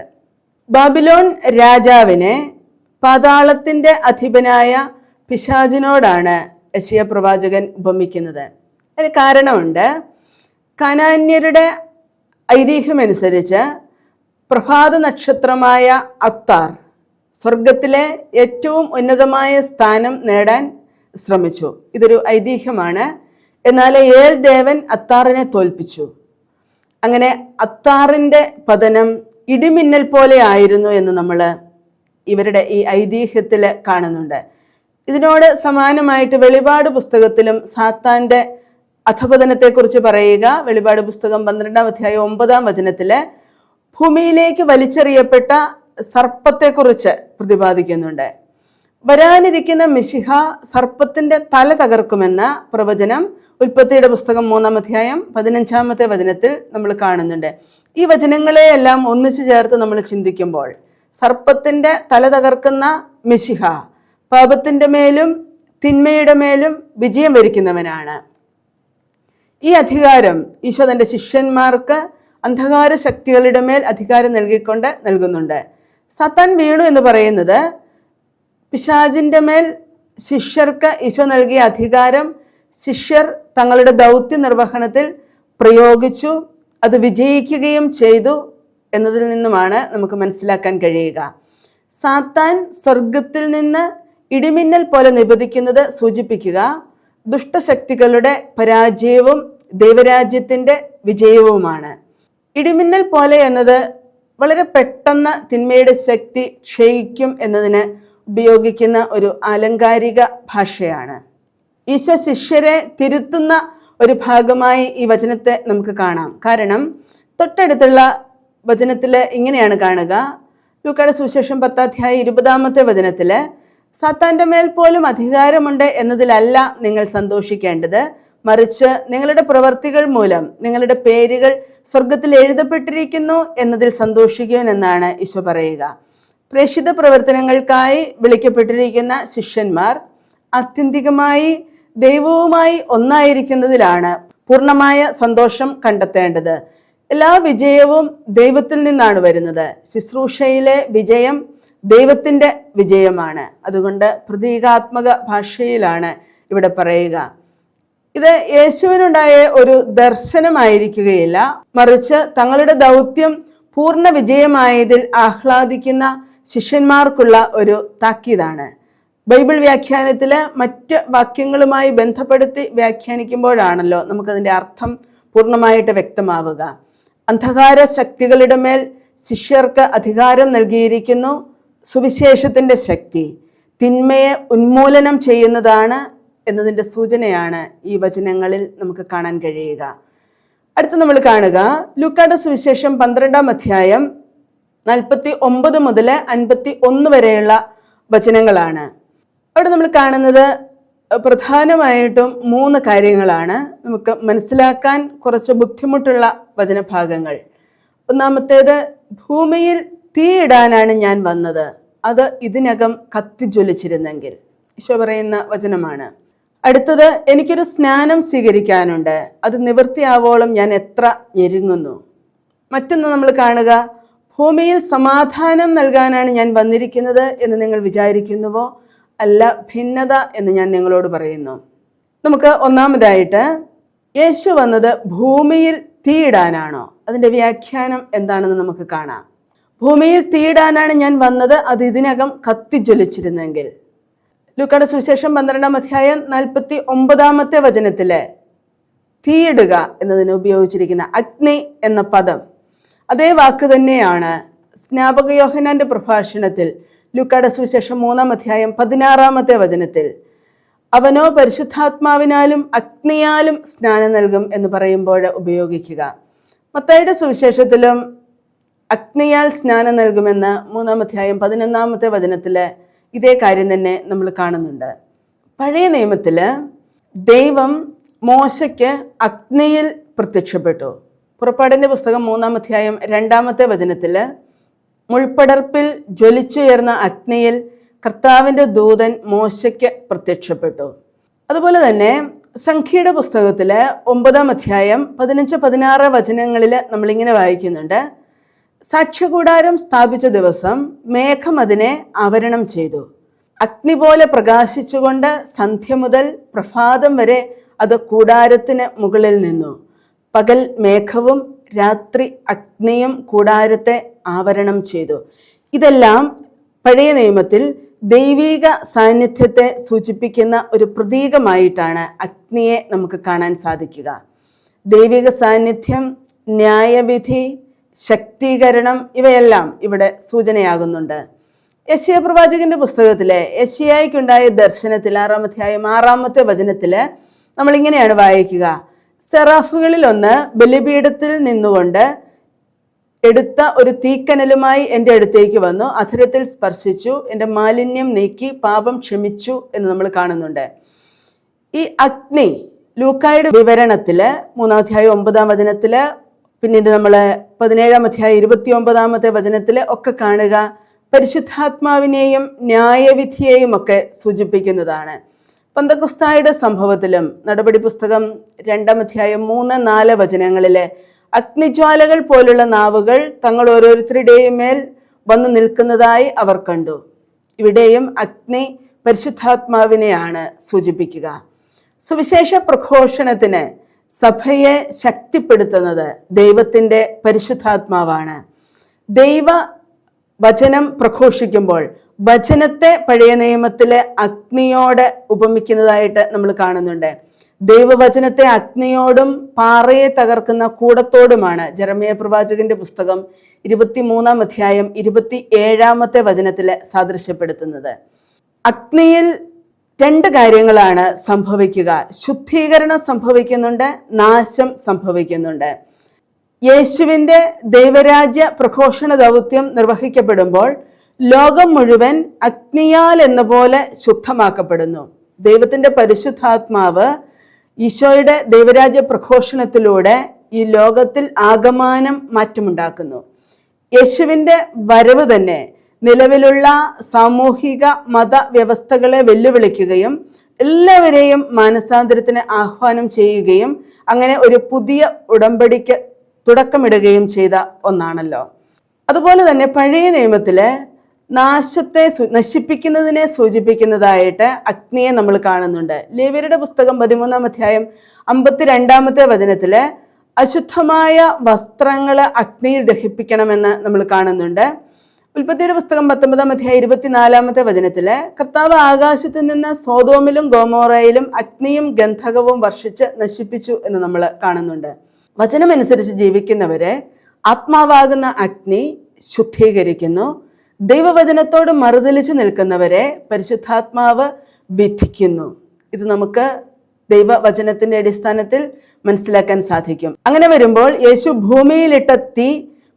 ബാബിലോൺ രാജാവിനെ പാതാളത്തിന്റെ അധിപനായ പിശാചിനോടാണ് യെശയ്യാ പ്രവാചകൻ ഉപമിക്കുന്നത്. അതിന് കാരണമുണ്ട്. കനാന്യരുടെ ഐതിഹ്യമനുസരിച്ച് പ്രഭാത നക്ഷത്രമായ അത്താർ സ്വർഗത്തിലെ ഏറ്റവും ഉന്നതമായ സ്ഥാനം നേടാൻ ശ്രമിച്ചു. ഇതൊരു ഐതിഹ്യമാണ്. എന്നാൽ ഏൽ ദേവൻ അത്താറിനെ തോൽപ്പിച്ചു. അങ്ങനെ അത്താറിൻ്റെ പതനം ഇടിമിന്നൽ പോലെ ആയിരുന്നു എന്ന് നമ്മൾ ഇവരുടെ ഈ ഐതിഹ്യത്തിൽ കാണുന്നുണ്ട്. ഇതിനോട് സമാനമായിട്ട് വെളിപാട് പുസ്തകത്തിലും സാത്താൻ്റെ അധപതനത്തെക്കുറിച്ച് പറയുക. വെളിപാട് പുസ്തകം 12-ാം അധ്യായം 9-ാം വചനത്തിൽ ഭൂമിയിലേക്ക് വലിച്ചെറിയപ്പെട്ട സർപ്പത്തെക്കുറിച്ച് പ്രതിപാദിക്കുന്നുണ്ട്. വരാനിരിക്കുന്ന മിശിഹ സർപ്പത്തിൻ്റെ തല തകർക്കുമെന്ന പ്രവചനം ഉൽപ്പത്തിയുടെ പുസ്തകം 3-ാം അധ്യായം 15-ാമത്തെ വചനത്തിൽ നമ്മൾ കാണുന്നുണ്ട്. ഈ വചനങ്ങളെയെല്ലാം ഒന്നിച്ചു ചേർത്ത് നമ്മൾ ചിന്തിക്കുമ്പോൾ സർപ്പത്തിൻ്റെ തല തകർക്കുന്ന മിശിഹ പാപത്തിൻ്റെ മേലും തിന്മയുടെ മേലും വിജയം വരിക്കുന്നവനാണ്. ഈ അധികാരം ഈശോ തൻ്റെ ശിഷ്യന്മാർക്ക് അന്ധകാര ശക്തികളുടെ മേൽ അധികാരം നൽകിക്കൊണ്ട് നൽകുന്നുണ്ട്. സാത്താൻ വീണു എന്ന് പറയുന്നത് പിശാചിൻ്റെ മേൽ ശിഷ്യർക്ക് ഈശോ നൽകിയ അധികാരം ശിഷ്യർ തങ്ങളുടെ ദൗത്യ നിർവഹണത്തിൽ പ്രയോഗിച്ചു, അത് വിജയിക്കുകയും ചെയ്തു എന്നതിൽ നിന്നുമാണ് നമുക്ക് മനസ്സിലാക്കാൻ കഴിയുക. സാത്താൻ സ്വർഗത്തിൽ നിന്ന് ഇടിമിന്നൽ പോലെ നിബദിക്കുന്നത് സൂചിപ്പിക്കുക ദുഷ്ടശക്തികളുടെ പരാജയവും ദൈവരാജ്യത്തിൻ്റെ വിജയവുമാണ്. ഇടിമിന്നൽ പോലെ എന്നത് വളരെ പെട്ടെന്ന് തിന്മയുടെ ശക്തി ക്ഷയിക്കും എന്നതിന് ഉപയോഗിക്കുന്ന ഒരു ആലങ്കാരിക ഭാഷയാണ്. ഈശോ ശിഷ്യരെ തിരുത്തുന്ന ഒരു ഭാഗമായി ഈ വചനത്തെ നമുക്ക് കാണാം. കാരണം തൊട്ടടുത്തുള്ള വചനത്തിൽ ഇങ്ങനെയാണ് കാണുക. ലൂക്കായുടെ സുവിശേഷം 10-20 വചനത്തിൽ, സാത്താന്റെ മേൽ പോലും അധികാരമുണ്ട് എന്നതിലല്ല നിങ്ങൾ സന്തോഷിക്കേണ്ടത്, മറിച്ച് നിങ്ങളുടെ പ്രവർത്തികൾ മൂലം നിങ്ങളുടെ പേരുകൾ സ്വർഗത്തിൽ എഴുതപ്പെട്ടിരിക്കുന്നു എന്നതിൽ സന്തോഷിക്കുവാൻ എന്നാണ് ഈശോ പറയുക. പ്രേക്ഷിത പ്രവർത്തനങ്ങൾക്കായി വിളിക്കപ്പെട്ടിരിക്കുന്ന ശിഷ്യന്മാർ ആത്യന്തികമായി ദൈവവുമായി ഒന്നായിരിക്കുന്നതിലാണ് പൂർണ്ണമായ സന്തോഷം കണ്ടെത്തേണ്ടത്. എല്ലാ വിജയവും ദൈവത്തിൽ നിന്നാണ് വരുന്നത്. ശുശ്രൂഷയിലെ വിജയം ദൈവത്തിൻ്റെ വിജയമാണ്. അതുകൊണ്ട് പ്രതീകാത്മക ഭാഷയിലാണ് ഇവിടെ പറയുക. ഇത് യേശുവിനുണ്ടായ ഒരു ദർശനമായിരിക്കുകയില്ല, മറിച്ച് തങ്ങളുടെ ദൗത്യം പൂർണ്ണ വിജയമായതിൽ ആഹ്ലാദിക്കുന്ന ശിഷ്യന്മാർക്കുള്ള ഒരു താക്കീതാണ്. ബൈബിൾ വ്യാഖ്യാനത്തിൽ മറ്റ് വാക്യങ്ങളുമായി ബന്ധപ്പെടുത്തി വ്യാഖ്യാനിക്കുമ്പോഴാണല്ലോ നമുക്കതിൻ്റെ അർത്ഥം പൂർണ്ണമായിട്ട് വ്യക്തമാവുക. അന്ധകാര ശക്തികളുടെ മേൽ ശിഷ്യർക്ക് അധികാരം നൽകിയിരിക്കുന്നു. സുവിശേഷത്തിൻ്റെ ശക്തി തിന്മയെ ഉന്മൂലനം ചെയ്യുന്നതാണ് എന്നതിൻ്റെ സൂചനയാണ് ഈ വചനങ്ങളിൽ നമുക്ക് കാണാൻ കഴിയുക. അടുത്ത് നമ്മൾ കാണുക ലൂക്കായുടെ സുവിശേഷം 12 49 മുതൽ 51 വരെയുള്ള വചനങ്ങളാണ്. അവിടെ നമ്മൾ കാണുന്നത് പ്രധാനമായിട്ടും 3 കാര്യങ്ങളാണ് നമുക്ക് മനസ്സിലാക്കാൻ കുറച്ച് ബുദ്ധിമുട്ടുള്ള വചനഭാഗങ്ങൾ. ഒന്നാമത്തേത്, ഭൂമിയിൽ തീയിടാനാണ് ഞാൻ വന്നത്, അത് ഇതിനകം കത്തിജ്വലിച്ചിരുന്നെങ്കിൽ. ഈശോ പറയുന്ന വചനമാണ്. അടുത്തത്, എനിക്കൊരു സ്നാനം സ്വീകരിക്കാനുണ്ട്, അത് നിവൃത്തിയാവോളം ഞാൻ എത്ര ഞെരുങ്ങുന്നു. മറ്റൊന്ന് നമ്മൾ കാണുക, ഭൂമിയിൽ സമാധാനം നൽകാനാണ് ഞാൻ വന്നിരിക്കുന്നത് എന്ന് നിങ്ങൾ വിചാരിക്കുന്നുവോ? അല്ല, ഭിന്നത എന്ന് ഞാൻ നിങ്ങളോട് പറയുന്നു. നമുക്ക് ഒന്നാമതായിട്ട്, യേശു വന്നത് ഭൂമിയിൽ തീയിടാനാണോ? അതിൻ്റെ വ്യാഖ്യാനം എന്താണെന്ന് നമുക്ക് കാണാം. ഭൂമിയിൽ തീയിടാനാണ് ഞാൻ വന്നത്, അത് ഇതിനകം കത്തിജ്വലിച്ചിരുന്നെങ്കിൽ. ലൂക്കായുടെ സുവിശേഷം 12 വചനത്തില് തീയിടുക എന്നതിന് ഉപയോഗിച്ചിരിക്കുന്ന അഗ്നി എന്ന പദം അതേ വാക്ക് തന്നെയാണ് സ്നാപക യോഹന്നാന്റെ പ്രഭാഷണത്തിൽ ലൂക്കായുടെ സുവിശേഷം 3 വചനത്തിൽ അവനോ പരിശുദ്ധാത്മാവിനാലും അഗ്നിയാലും സ്നാനം നൽകും എന്ന് പറയുമ്പോൾ ഉപയോഗിക്കുക. മത്തായിയുടെ സുവിശേഷത്തിലും അഗ്നിയാൽ സ്നാനം നൽകുമെന്ന് 3 വചനത്തിൽ ഇതേ കാര്യം തന്നെ നമ്മൾ കാണുന്നുണ്ട്. പഴയ നിയമത്തിൽ ദൈവം മോശയ്ക്ക് അഗ്നിയിൽ പ്രത്യക്ഷപ്പെട്ടു. പുറപ്പാടിൻ്റെ പുസ്തകം 3 വചനത്തിൽ മുൾപ്പടർപ്പിൽ ജ്വലിച്ചുയർന്ന അഗ്നിയിൽ കർത്താവിൻ്റെ ദൂതൻ മോശയ്ക്ക് പ്രത്യക്ഷപ്പെട്ടു. അതുപോലെ തന്നെ സംഖ്യയുടെ പുസ്തകത്തിൽ 9 15-16 വചനങ്ങളിൽ നമ്മളിങ്ങനെ വായിക്കുന്നുണ്ട്, സാക്ഷ്യകൂടാരം സ്ഥാപിച്ച ദിവസം മേഘം അതിനെ ആവരണം ചെയ്തു. അഗ്നി പോലെ പ്രകാശിച്ചുകൊണ്ട് സന്ധ്യ മുതൽ പ്രഭാതം വരെ അത് കൂടാരത്തിന് മുകളിൽ നിന്നു. പകൽ മേഘവും രാത്രി അഗ്നിയും കൂടാരത്തെ ആവരണം ചെയ്തു. ഇതെല്ലാം പഴയ നിയമത്തിൽ ദൈവിക സാന്നിധ്യത്തെ സൂചിപ്പിക്കുന്ന ഒരു പ്രതീകമായിട്ടാണ് അഗ്നിയെ നമുക്ക് കാണാൻ സാധിക്കുക. ദൈവിക സാന്നിധ്യം, ന്യായവിധി, ശക്തീകരണം ഇവയെല്ലാം ഇവിടെ സൂചനയാകുന്നുണ്ട്. യെശയ്യാ പ്രവാചകന്റെ പുസ്തകത്തിലെ യെശയ്യായ്ക്കുണ്ടായ ദർശനത്തിൽ 6 വചനത്തില് നമ്മൾ ഇങ്ങനെയാണ് വായിക്കുക, സെറാഫുകളിൽ ഒന്ന് ബലിപീഠത്തിൽ നിന്നുകൊണ്ട് എടുത്ത ഒരു തീക്കനലുമായി എൻ്റെ അടുത്തേക്ക് വന്നു, അധരത്തിൽ സ്പർശിച്ചു, എൻ്റെ മാലിന്യം നീക്കി, പാപം ക്ഷമിച്ചു എന്ന് നമ്മൾ കാണുന്നുണ്ട്. ഈ അഗ്നി ലൂക്കായുടെ വിവരണത്തില് 3 വചനത്തില്, പിന്നീട് നമ്മൾ 17 29 വചനത്തില് ഒക്കെ കാണുക പരിശുദ്ധാത്മാവിനെയും ന്യായവിധിയെയും ഒക്കെ സൂചിപ്പിക്കുന്നതാണ്. പന്തക്കുസ്തായുടെ സംഭവത്തിലും നടപടി പുസ്തകം 2 3-4 വചനങ്ങളിലെ അഗ്നിജ്വാലകൾ പോലുള്ള നാവുകൾ തങ്ങൾ ഓരോരുത്തരുടെയും മേൽ വന്നു നിൽക്കുന്നതായി അവർ കണ്ടു. ഇവിടെയും അഗ്നി പരിശുദ്ധാത്മാവിനെയാണ് സൂചിപ്പിക്കുക. സുവിശേഷ പ്രഘോഷണത്തിന് സഭയെ ശക്തിപ്പെടുത്തുന്നത് ദൈവത്തിൻ്റെ പരിശുദ്ധാത്മാവാണ്. ദൈവ വചനം പ്രഘോഷിക്കുമ്പോൾ വചനത്തെ പഴയ നിയമത്തിലെ അഗ്നിയോട് ഉപമിക്കുന്നതായിട്ട് നമ്മൾ കാണുന്നുണ്ട്. ദൈവവചനത്തെ അഗ്നിയോടും പാറയെ തകർക്കുന്ന കൂടത്തോടുമാണ് ജെറമ്യാ പ്രവാചകന്റെ പുസ്തകം 23-ാം അധ്യായം 27-ാമത്തെ വചനത്തിൽ സാദൃശ്യപ്പെടുത്തുന്നത്. അഗ്നിയിൽ രണ്ട് കാര്യങ്ങളാണ് സംഭവിക്കുക. ശുദ്ധീകരണം സംഭവിക്കുന്നുണ്ട്, നാശം സംഭവിക്കുന്നുണ്ട്. യേശുവിൻ്റെ ദൈവരാജ്യ പ്രഘോഷണ ദൗത്യം നിർവഹിക്കപ്പെടുമ്പോൾ ലോകം മുഴുവൻ അഗ്നിയാൽ എന്ന പോലെ ശുദ്ധമാക്കപ്പെടുന്നു. ദൈവത്തിൻ്റെ പരിശുദ്ധാത്മാവ് ഈശോയുടെ ദൈവരാജ്യ പ്രഘോഷണത്തിലൂടെ ഈ ലോകത്തിൽ ആകമാനം മാറ്റമുണ്ടാക്കുന്നു. യേശുവിൻ്റെ വരവ് തന്നെ നിലവിലുള്ള സാമൂഹിക മത വ്യവസ്ഥകളെ വെല്ലുവിളിക്കുകയും എല്ലാവരെയും മാനസാന്തരത്തിന് ആഹ്വാനം ചെയ്യുകയും അങ്ങനെ ഒരു പുതിയ ഉടമ്പടിക്ക് തുടക്കമിടുകയും ചെയ്ത ഒന്നാണല്ലോ. അതുപോലെ തന്നെ പഴയ നിയമത്തിലെ നാശത്തെ നശിപ്പിക്കുന്നതിനെ സൂചിപ്പിക്കുന്നതായിട്ട് അഗ്നിയെ നമ്മൾ കാണുന്നുണ്ട്. ലേവ്യരുടെ പുസ്തകം 13-ാം അധ്യായം 52-ാമത്തെ വചനത്തില് അശുദ്ധമായ വസ്ത്രങ്ങൾ അഗ്നിയിൽ ദഹിപ്പിക്കണമെന്ന് നമ്മൾ കാണുന്നുണ്ട്. ഉൽപ്പത്തിയുടെ പുസ്തകം 19-ാം അധ്യായം 24-ാമത്തെ വചനത്തില് കർത്താവ് ആകാശത്ത് നിന്ന് സോദോമിലും ഗോമോറയിലും അഗ്നിയും ഗന്ധകവും വർഷിച്ച് നശിപ്പിച്ചു എന്ന് നമ്മൾ കാണുന്നുണ്ട്. വചനമനുസരിച്ച് ജീവിക്കുന്നവരെ ആത്മാവാകുന്ന അഗ്നി ശുദ്ധീകരിക്കുന്നു. ദൈവവചനത്തോട് മറുതലിച്ച് നിൽക്കുന്നവരെ പരിശുദ്ധാത്മാവ് വിധിക്കുന്നു. ഇത് നമുക്ക് ദൈവവചനത്തിന്റെ അടിസ്ഥാനത്തിൽ മനസ്സിലാക്കാൻ സാധിക്കും. അങ്ങനെ വരുമ്പോൾ യേശു ഭൂമിയിലിട്ട തീ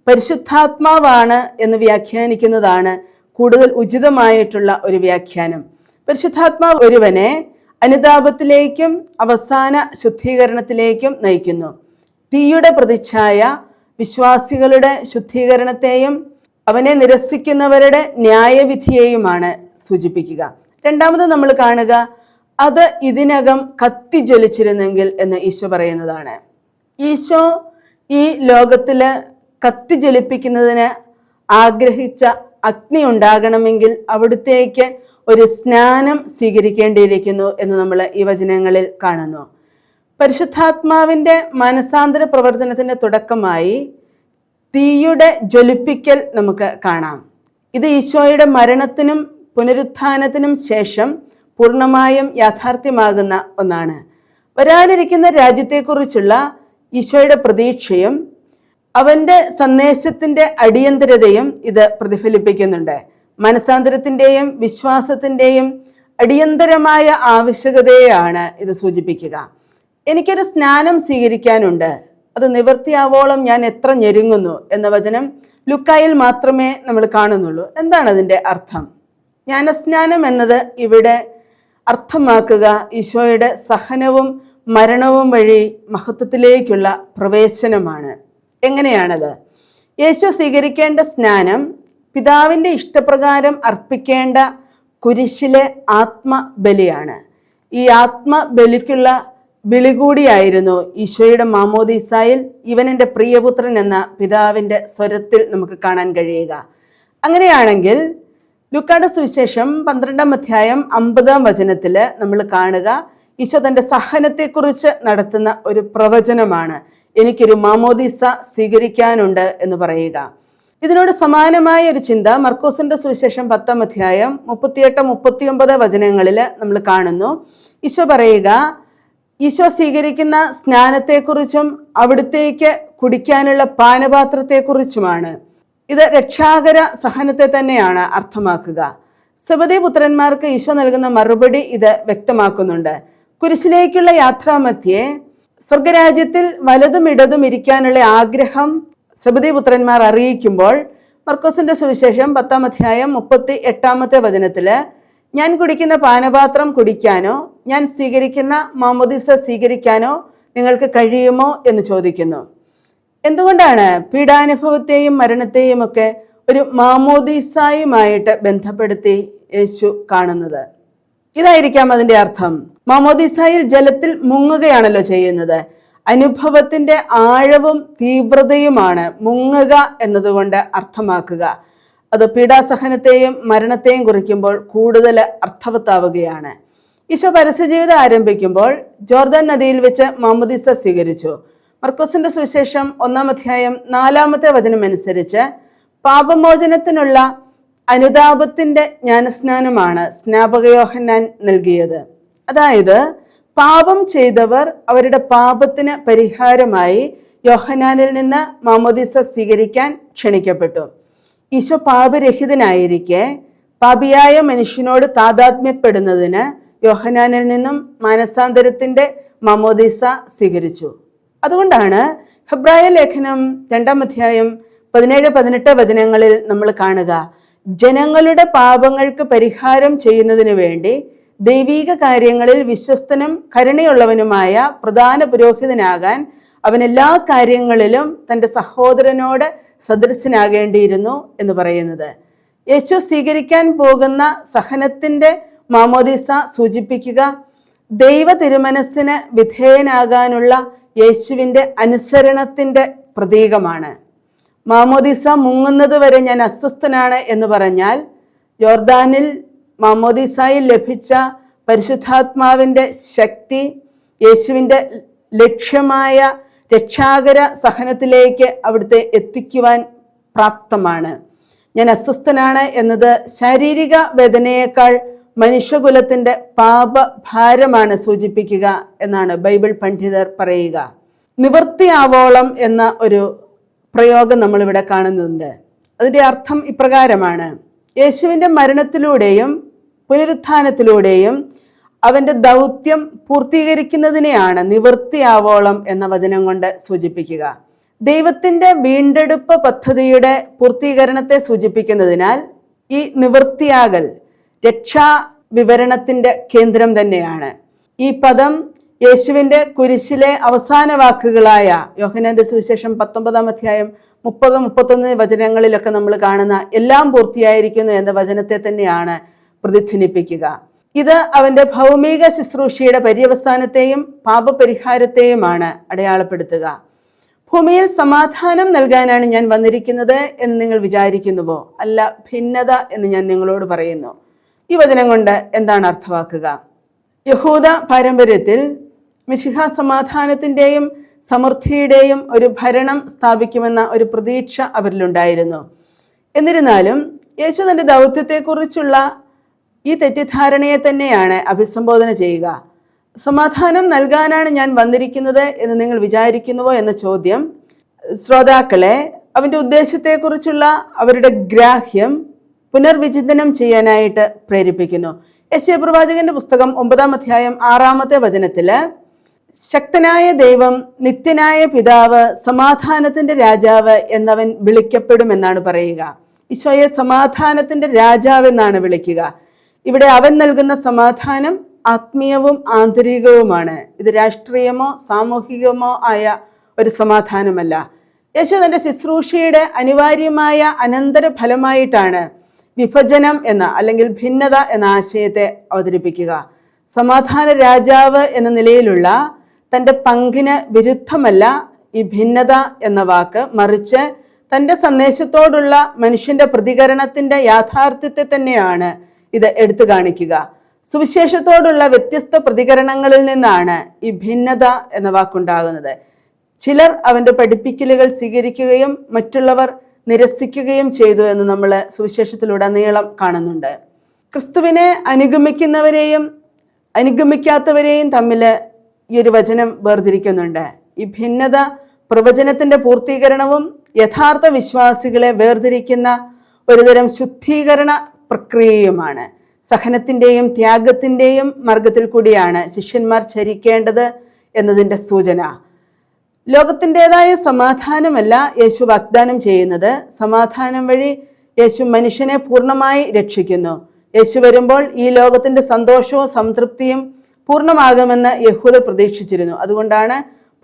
പരിശുദ്ധാത്മാവാണ് എന്ന് വ്യാഖ്യാനിക്കുന്നതാണ് കൂടുതൽ ഉചിതമായിട്ടുള്ള ഒരു വ്യാഖ്യാനം. പരിശുദ്ധാത്മാവ് ഒരുവനെ അനുതാപത്തിലേക്കും അവസാന ശുദ്ധീകരണത്തിലേക്കും നയിക്കുന്നു. തീയുടെ പ്രതിച്ഛായ വിശ്വാസികളുടെ ശുദ്ധീകരണത്തെയും അവനെ നിരസിക്കുന്നവരുടെ ന്യായവിധിയെയുമാണ് സൂചിപ്പിക്കുക. രണ്ടാമത് നമ്മൾ കാണുക, അത് ഇതിനകം കത്തിജ്വലിച്ചിരുന്നെങ്കിൽ എന്ന് ഈശോ പറയുന്നതാണ്. ഈശോ ഈ ലോകത്തില് കത്തിജ്വലിപ്പിക്കുന്നതിന് ആഗ്രഹിച്ച അഗ്നി ഉണ്ടാകണമെങ്കിൽ അവിടുത്തേക്ക് ഒരു സ്നാനം സ്വീകരിക്കേണ്ടിയിരിക്കുന്നു എന്ന് നമ്മൾ ഈ വചനങ്ങളിൽ കാണുന്നു. പരിശുദ്ധാത്മാവിൻ്റെ മനസാന്തര പ്രവർത്തനത്തിന്റെ തുടക്കമായി തീയുടെ ജ്വലിപ്പിക്കൽ നമുക്ക് കാണാം. ഇത് ഈശോയുടെ മരണത്തിനും പുനരുത്ഥാനത്തിനും ശേഷം പൂർണ്ണമായും യാഥാർത്ഥ്യമാകുന്ന ഒന്നാണ്. വരാനിരിക്കുന്ന രാജ്യത്തെക്കുറിച്ചുള്ള ഈശോയുടെ പ്രതീക്ഷയും അവൻ്റെ സന്ദേശത്തിൻ്റെ അടിയന്തരതയും ഇത് പ്രതിഫലിപ്പിക്കുന്നുണ്ട്. മനസാന്തരത്തിൻ്റെയും വിശ്വാസത്തിൻ്റെയും അടിയന്തരമായ ആവശ്യകതയെയാണ് ഇത് സൂചിപ്പിക്കുക. എനിക്കൊരു സ്നാനം സ്വീകരിക്കാനുണ്ട്, അത് നിവൃത്തിയാവോളം ഞാൻ എത്ര ഞെരുങ്ങുന്നു എന്ന വചനം ലുക്കായിൽ മാത്രമേ നമ്മൾ കാണുന്നുള്ളൂ. എന്താണ് അതിൻ്റെ അർത്ഥം? ജ്ഞാനസ്നാനം എന്നത് ഇവിടെ അർത്ഥമാക്കുക ഈശോയുടെ സഹനവും മരണവും വഴി മഹത്വത്തിലേക്കുള്ള പ്രവേശനമാണ്. എങ്ങനെയാണത്? യേശു സ്വീകരിക്കേണ്ട സ്നാനം പിതാവിൻ്റെ ഇഷ്ടപ്രകാരം അർപ്പിക്കേണ്ട കുരിശിലെ ആത്മബലിയാണ്. ഈ ആത്മബലിക്കുള്ള വിളി കൂടിയായിരുന്നു ഈശോയുടെ മാമോദീസായിൽ ഇവൻ എൻ്റെ പ്രിയപുത്രൻ എന്ന പിതാവിൻ്റെ സ്വരത്തിൽ നമുക്ക് കാണാൻ കഴിയുക. അങ്ങനെയാണെങ്കിൽ ലൂക്കായുടെ സുവിശേഷം 12-ാം അധ്യായം 50-ാം വചനത്തിൽ നമ്മൾ കാണുക, ഈശോ തൻ്റെ സഹനത്തെക്കുറിച്ച് നടത്തുന്ന ഒരു പ്രവചനമാണ്. എനിക്കൊരു മാമോദീസ സ്വീകരിക്കാനുണ്ട് എന്ന് പറയുക. ഇതിനോട് സമാനമായ ഒരു ചിന്ത മർക്കോസിന്റെ സുവിശേഷം 10-ാം അധ്യായം 38-39 വചനങ്ങളിൽ നമ്മൾ കാണുന്നു. ഈശോ പറയുക, ഈശോ സ്വീകരിക്കുന്ന സ്നാനത്തെക്കുറിച്ചും അവിടുത്തേക്ക് കുടിക്കാനുള്ള പാനപാത്രത്തെക്കുറിച്ചുമാണ്. ഇത് രക്ഷാകര സഹനത്തെ തന്നെയാണ് അർത്ഥമാക്കുക. സെബദി പുത്രന്മാർക്ക് ഈശോ നൽകുന്ന മറുപടി ഇത് വ്യക്തമാക്കുന്നുണ്ട്. കുരിശിലേക്കുള്ള യാത്രാമധ്യേ സ്വർഗരാജ്യത്തിൽ വലതും ഇടതും ഇരിക്കാനുള്ള ആഗ്രഹം സെബദി പുത്രന്മാർ അറിയിക്കുമ്പോൾ മർക്കോസിന്റെ സുവിശേഷം 10-ാം അധ്യായം 38-ാമത്തെ വചനത്തില് ഞാൻ കുടിക്കുന്ന പാനപാത്രം കുടിക്കാനോ ഞാൻ സ്വീകരിക്കുന്ന മാമോദീസ സ്വീകരിക്കാനോ നിങ്ങൾക്ക് കഴിയുമോ എന്ന് ചോദിക്കുന്നു. എന്തുകൊണ്ടാണ് പീഡാനുഭവത്തെയും മരണത്തെയും ഒക്കെ ഒരു മാമോദീസായുമായിട്ട് ബന്ധപ്പെടുത്തി യേശു കാണുന്നത്? ഇതായിരിക്കാം അതിൻ്റെ അർത്ഥം. മാമോദീസായിൽ ജലത്തിൽ മുങ്ങുകയാണല്ലോ ചെയ്യുന്നത്. അനുഭവത്തിന്റെ ആഴവും തീവ്രതയുമാണ് മുങ്ങുക എന്നതുകൊണ്ട് അർത്ഥമാക്കുക. അത് പീഡാസഹനത്തെയും മരണത്തെയും കുറിക്കുമ്പോൾ കൂടുതൽ അർത്ഥവത്താവുകയാണ്. ഈശോ പരസ്യജീവിതം ആരംഭിക്കുമ്പോൾ ജോർദാൻ നദിയിൽ വെച്ച് മാമോദീസ സ്വീകരിച്ചു. മർക്കോസിന്റെ സുവിശേഷം 1-ാം അധ്യായം 4-ാമത്തെ വചനം അനുസരിച്ച് പാപമോചനത്തിനുള്ള അനുതാപത്തിന്റെ ജ്ഞാനസ്നാനമാണ് സ്നാപക യോഹന്നാൻ നൽകിയത്. അതായത് പാപം ചെയ്തവർ അവരുടെ പാപത്തിന് പരിഹാരമായി യോഹന്നാനിൽ നിന്ന് മാമോദീസ സ്വീകരിക്കാൻ ക്ഷണിക്കപ്പെട്ടു. ഈശോ പാപരഹിതനായിരിക്കെ പാപിയായ മനുഷ്യനോട് താതാത്മ്യപ്പെടുന്നതിന് യോഹന്നാനിൽ നിന്നും മാനസാന്തരത്തിന്റെ മാമോദീസ സ്വീകരിച്ചു. അതുകൊണ്ടാണ് ഹെബ്രായ ലേഖനം 2-ാം അധ്യായം 17-18 വചനങ്ങളിൽ നമ്മൾ കാണുക, ജനങ്ങളുടെ പാപങ്ങൾക്ക് പരിഹാരം ചെയ്യുന്നതിന് വേണ്ടി ദൈവീക കാര്യങ്ങളിൽ വിശ്വസ്തനും കരുണയുള്ളവനുമായ പ്രധാന പുരോഹിതനാകാൻ അവൻ എല്ലാ കാര്യങ്ങളിലും തൻ്റെ സഹോദരനോട് സദൃശനാകേണ്ടിയിരുന്നു എന്ന് പറയുന്നത്. യേശു സ്വീകരിക്കാൻ പോകുന്ന സഹനത്തിന്റെ മാമോദീസ സൂചിപ്പിക്കുക ദൈവ തിരുമനസ്സിന് വിധേയനാകാനുള്ള യേശുവിൻ്റെ അനുസരണത്തിന്റെ പ്രതീകമാണ്. മാമോദീസ മുങ്ങുന്നത് വരെ ഞാൻ അസ്വസ്ഥനാണ് എന്ന് പറഞ്ഞാൽ യോർദാനിൽ മാമോദീസായിൽ ലഭിച്ച പരിശുദ്ധാത്മാവിൻ്റെ ശക്തി യേശുവിൻ്റെ ലക്ഷ്യമായ രക്ഷാകര സഹനത്തിലേക്ക് അവിടുത്തെ എത്തിക്കുവാൻ പ്രാപ്തമാണ്. ഞാൻ അസ്വസ്ഥനാണ് എന്നത് ശാരീരിക വേദനയേക്കാൾ മനുഷ്യകുലത്തിന്റെ പാപഭാരമാണ് സൂചിപ്പിക്കുക എന്നാണ് ബൈബിൾ പണ്ഡിതർ പറയുക. നിവൃത്തിയാവോളം എന്ന ഒരു പ്രയോഗം നമ്മളിവിടെ കാണുന്നുണ്ട്. അതിൻ്റെ അർത്ഥം ഇപ്രകാരമാണ്: യേശുവിൻ്റെ മരണത്തിലൂടെയും പുനരുത്ഥാനത്തിലൂടെയും അവൻ്റെ ദൗത്യം പൂർത്തീകരിക്കുന്നതിനെയാണ് നിവൃത്തിയാവോളം എന്ന വചനം കൊണ്ട് സൂചിപ്പിക്കുക. ദൈവത്തിൻ്റെ വീണ്ടെടുപ്പ് പദ്ധതിയുടെ പൂർത്തീകരണത്തെ സൂചിപ്പിക്കുന്നതിനാൽ ഈ നിവൃത്തിയാകൽ രക്ഷാ വിവരണത്തിന്റെ കേന്ദ്രം തന്നെയാണ്. ഈ പദം യേശുവിൻ്റെ കുരിശിലെ അവസാന വാക്കുകളായ യോഹന്നാന്റെ സുവിശേഷം 19-ാം അധ്യായം 30-31 വചനങ്ങളിലൊക്കെ നമ്മൾ കാണുന്ന എല്ലാം പൂർത്തിയായിരിക്കുന്നു എന്ന വചനത്തെ തന്നെയാണ് പ്രതിധ്വനിപ്പിക്കുക. ഇത് അവന്റെ ഭൗമിക ശുശ്രൂഷയുടെ പര്യവസാനത്തെയും പാപപരിഹാരത്തെയുമാണ് അടയാളപ്പെടുത്തുക. ഭൂമിയിൽ സമാധാനം നൽകാനാണ് ഞാൻ വന്നിരിക്കുന്നത് എന്ന് നിങ്ങൾ വിചാരിക്കുന്നുവോ? അല്ല, ഭിന്നത എന്ന് ഞാൻ നിങ്ങളോട് പറയുന്നു. ഈ വചനം കൊണ്ട് എന്താണ് അർത്ഥമാക്കുക? യഹൂദ പാരമ്പര്യത്തിൽ മിശിഹ സമാധാനത്തിൻ്റെയും സമൃദ്ധിയുടെയും ഒരു ഭരണം സ്ഥാപിക്കുമെന്ന ഒരു പ്രതീക്ഷ അവരിലുണ്ടായിരുന്നു. എന്നിരുന്നാലും യേശു തൻ്റെ ദൗത്യത്തെക്കുറിച്ചുള്ള ഈ തെറ്റിദ്ധാരണയെ തന്നെയാണ് അഭിസംബോധന ചെയ്യുക. സമാധാനം നൽകാനാണ് ഞാൻ വന്നിരിക്കുന്നത് എന്ന് നിങ്ങൾ വിചാരിക്കുന്നുവോ എന്ന ചോദ്യം ശ്രോതാക്കളെ അവൻ്റെ ഉദ്ദേശത്തെക്കുറിച്ചുള്ള അവരുടെ ഗ്രാഹ്യം പുനർവിചിന്തനം ചെയ്യാനായിട്ട് പ്രേരിപ്പിക്കുന്നു. യെശയ്യാ പ്രവാചകന്റെ പുസ്തകം 9-ാം അധ്യായം 6-ാമത്തെ വചനത്തില് ശക്തനായ ദൈവം, നിത്യനായ പിതാവ്, സമാധാനത്തിന്റെ രാജാവ് എന്നവൻ വിളിക്കപ്പെടുമെന്നാണ് പറയുക. ഈശോയെ സമാധാനത്തിന്റെ രാജാവ് എന്നാണ് വിളിക്കുക. ഇവിടെ അവൻ നൽകുന്ന സമാധാനം ആത്മീയവും ആന്തരികവുമാണ്. ഇത് രാഷ്ട്രീയമോ സാമൂഹികമോ ആയ ഒരു സമാധാനമല്ല. യേശു തൻ്റെ ശുശ്രൂഷയുടെ അനിവാര്യമായ അനന്തര ഫലമായിട്ടാണ് വിഭജനം എന്ന അല്ലെങ്കിൽ ഭിന്നത എന്ന ആശയത്തെ അവതരിപ്പിക്കുക. സമാധാന രാജാവ് എന്ന നിലയിലുള്ള തൻ്റെ പങ്കിന് വിരുദ്ധമല്ല ഈ ഭിന്നത എന്ന വാക്ക്, മറിച്ച് തൻ്റെ സന്ദേശത്തോടുള്ള മനുഷ്യന്റെ പ്രതികരണത്തിന്റെ യാഥാർത്ഥ്യത്തെ തന്നെയാണ് ഇത് എടുത്തു കാണിക്കുക. സുവിശേഷത്തോടുള്ള വ്യത്യസ്ത പ്രതികരണങ്ങളിൽ നിന്നാണ് ഈ ഭിന്നത എന്ന വാക്കുണ്ടാകുന്നത്. ചിലർ അവൻ്റെ പഠിപ്പിക്കലുകൾ സ്വീകരിക്കുകയും മറ്റുള്ളവർ നിരസിക്കുകയും ചെയ്തു എന്ന് നമ്മൾ സുവിശേഷത്തിലുടനീളം കാണുന്നുണ്ട്. ക്രിസ്തുവിനെ അനുഗമിക്കുന്നവരെയും അനുഗമിക്കാത്തവരെയും തമ്മിൽ ഈ ഒരു വചനം വേർതിരിക്കുന്നുണ്ട്. ഈ ഭിന്നത പ്രവചനത്തിന്റെ പൂർത്തീകരണവും യഥാർത്ഥ വിശ്വാസികളെ വേർതിരിക്കുന്ന ഒരുതരം ശുദ്ധീകരണ പ്രക്രിയയുമാണ്. സഹനത്തിൻ്റെയും ത്യാഗത്തിൻ്റെയും മാർഗത്തിൽ കൂടിയാണ് ശിഷ്യന്മാർ ചരിക്കേണ്ടത് എന്നതിൻ്റെ സൂചന. ലോകത്തിൻ്റെതായ സമാധാനമല്ല യേശു വാഗ്ദാനം ചെയ്യുന്നത്. സമാധാനം വഴി യേശു മനുഷ്യനെ പൂർണ്ണമായി രക്ഷിക്കുന്നു. യേശു വരുമ്പോൾ ഈ ലോകത്തിന്റെ സന്തോഷവും സംതൃപ്തിയും പൂർണ്ണമാകുമെന്ന് യഹൂദർ പ്രതീക്ഷിച്ചിരുന്നു. അതുകൊണ്ടാണ്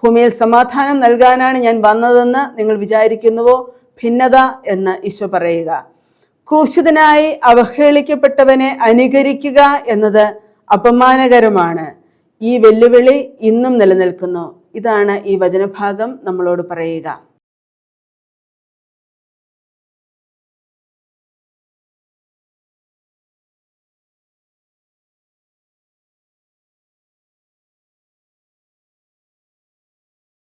ഭൂമിയിൽ സമാധാനം നൽകാനാണ് ഞാൻ വന്നതെന്ന് നിങ്ങൾ വിചാരിക്കുന്നുവോ? ഭിന്നത എന്ന് ഈശോ പറയുക. ക്രൂശിതനായി അവഹേളിക്കപ്പെട്ടവനെ അനുകരിക്കുക എന്നത് അപമാനകരമാണ്. ഈ വെല്ലുവിളി ഇന്നും നിലനിൽക്കുന്നു. ഇതാണ് ഈ വചനഭാഗം നമ്മളോട് പറയുക.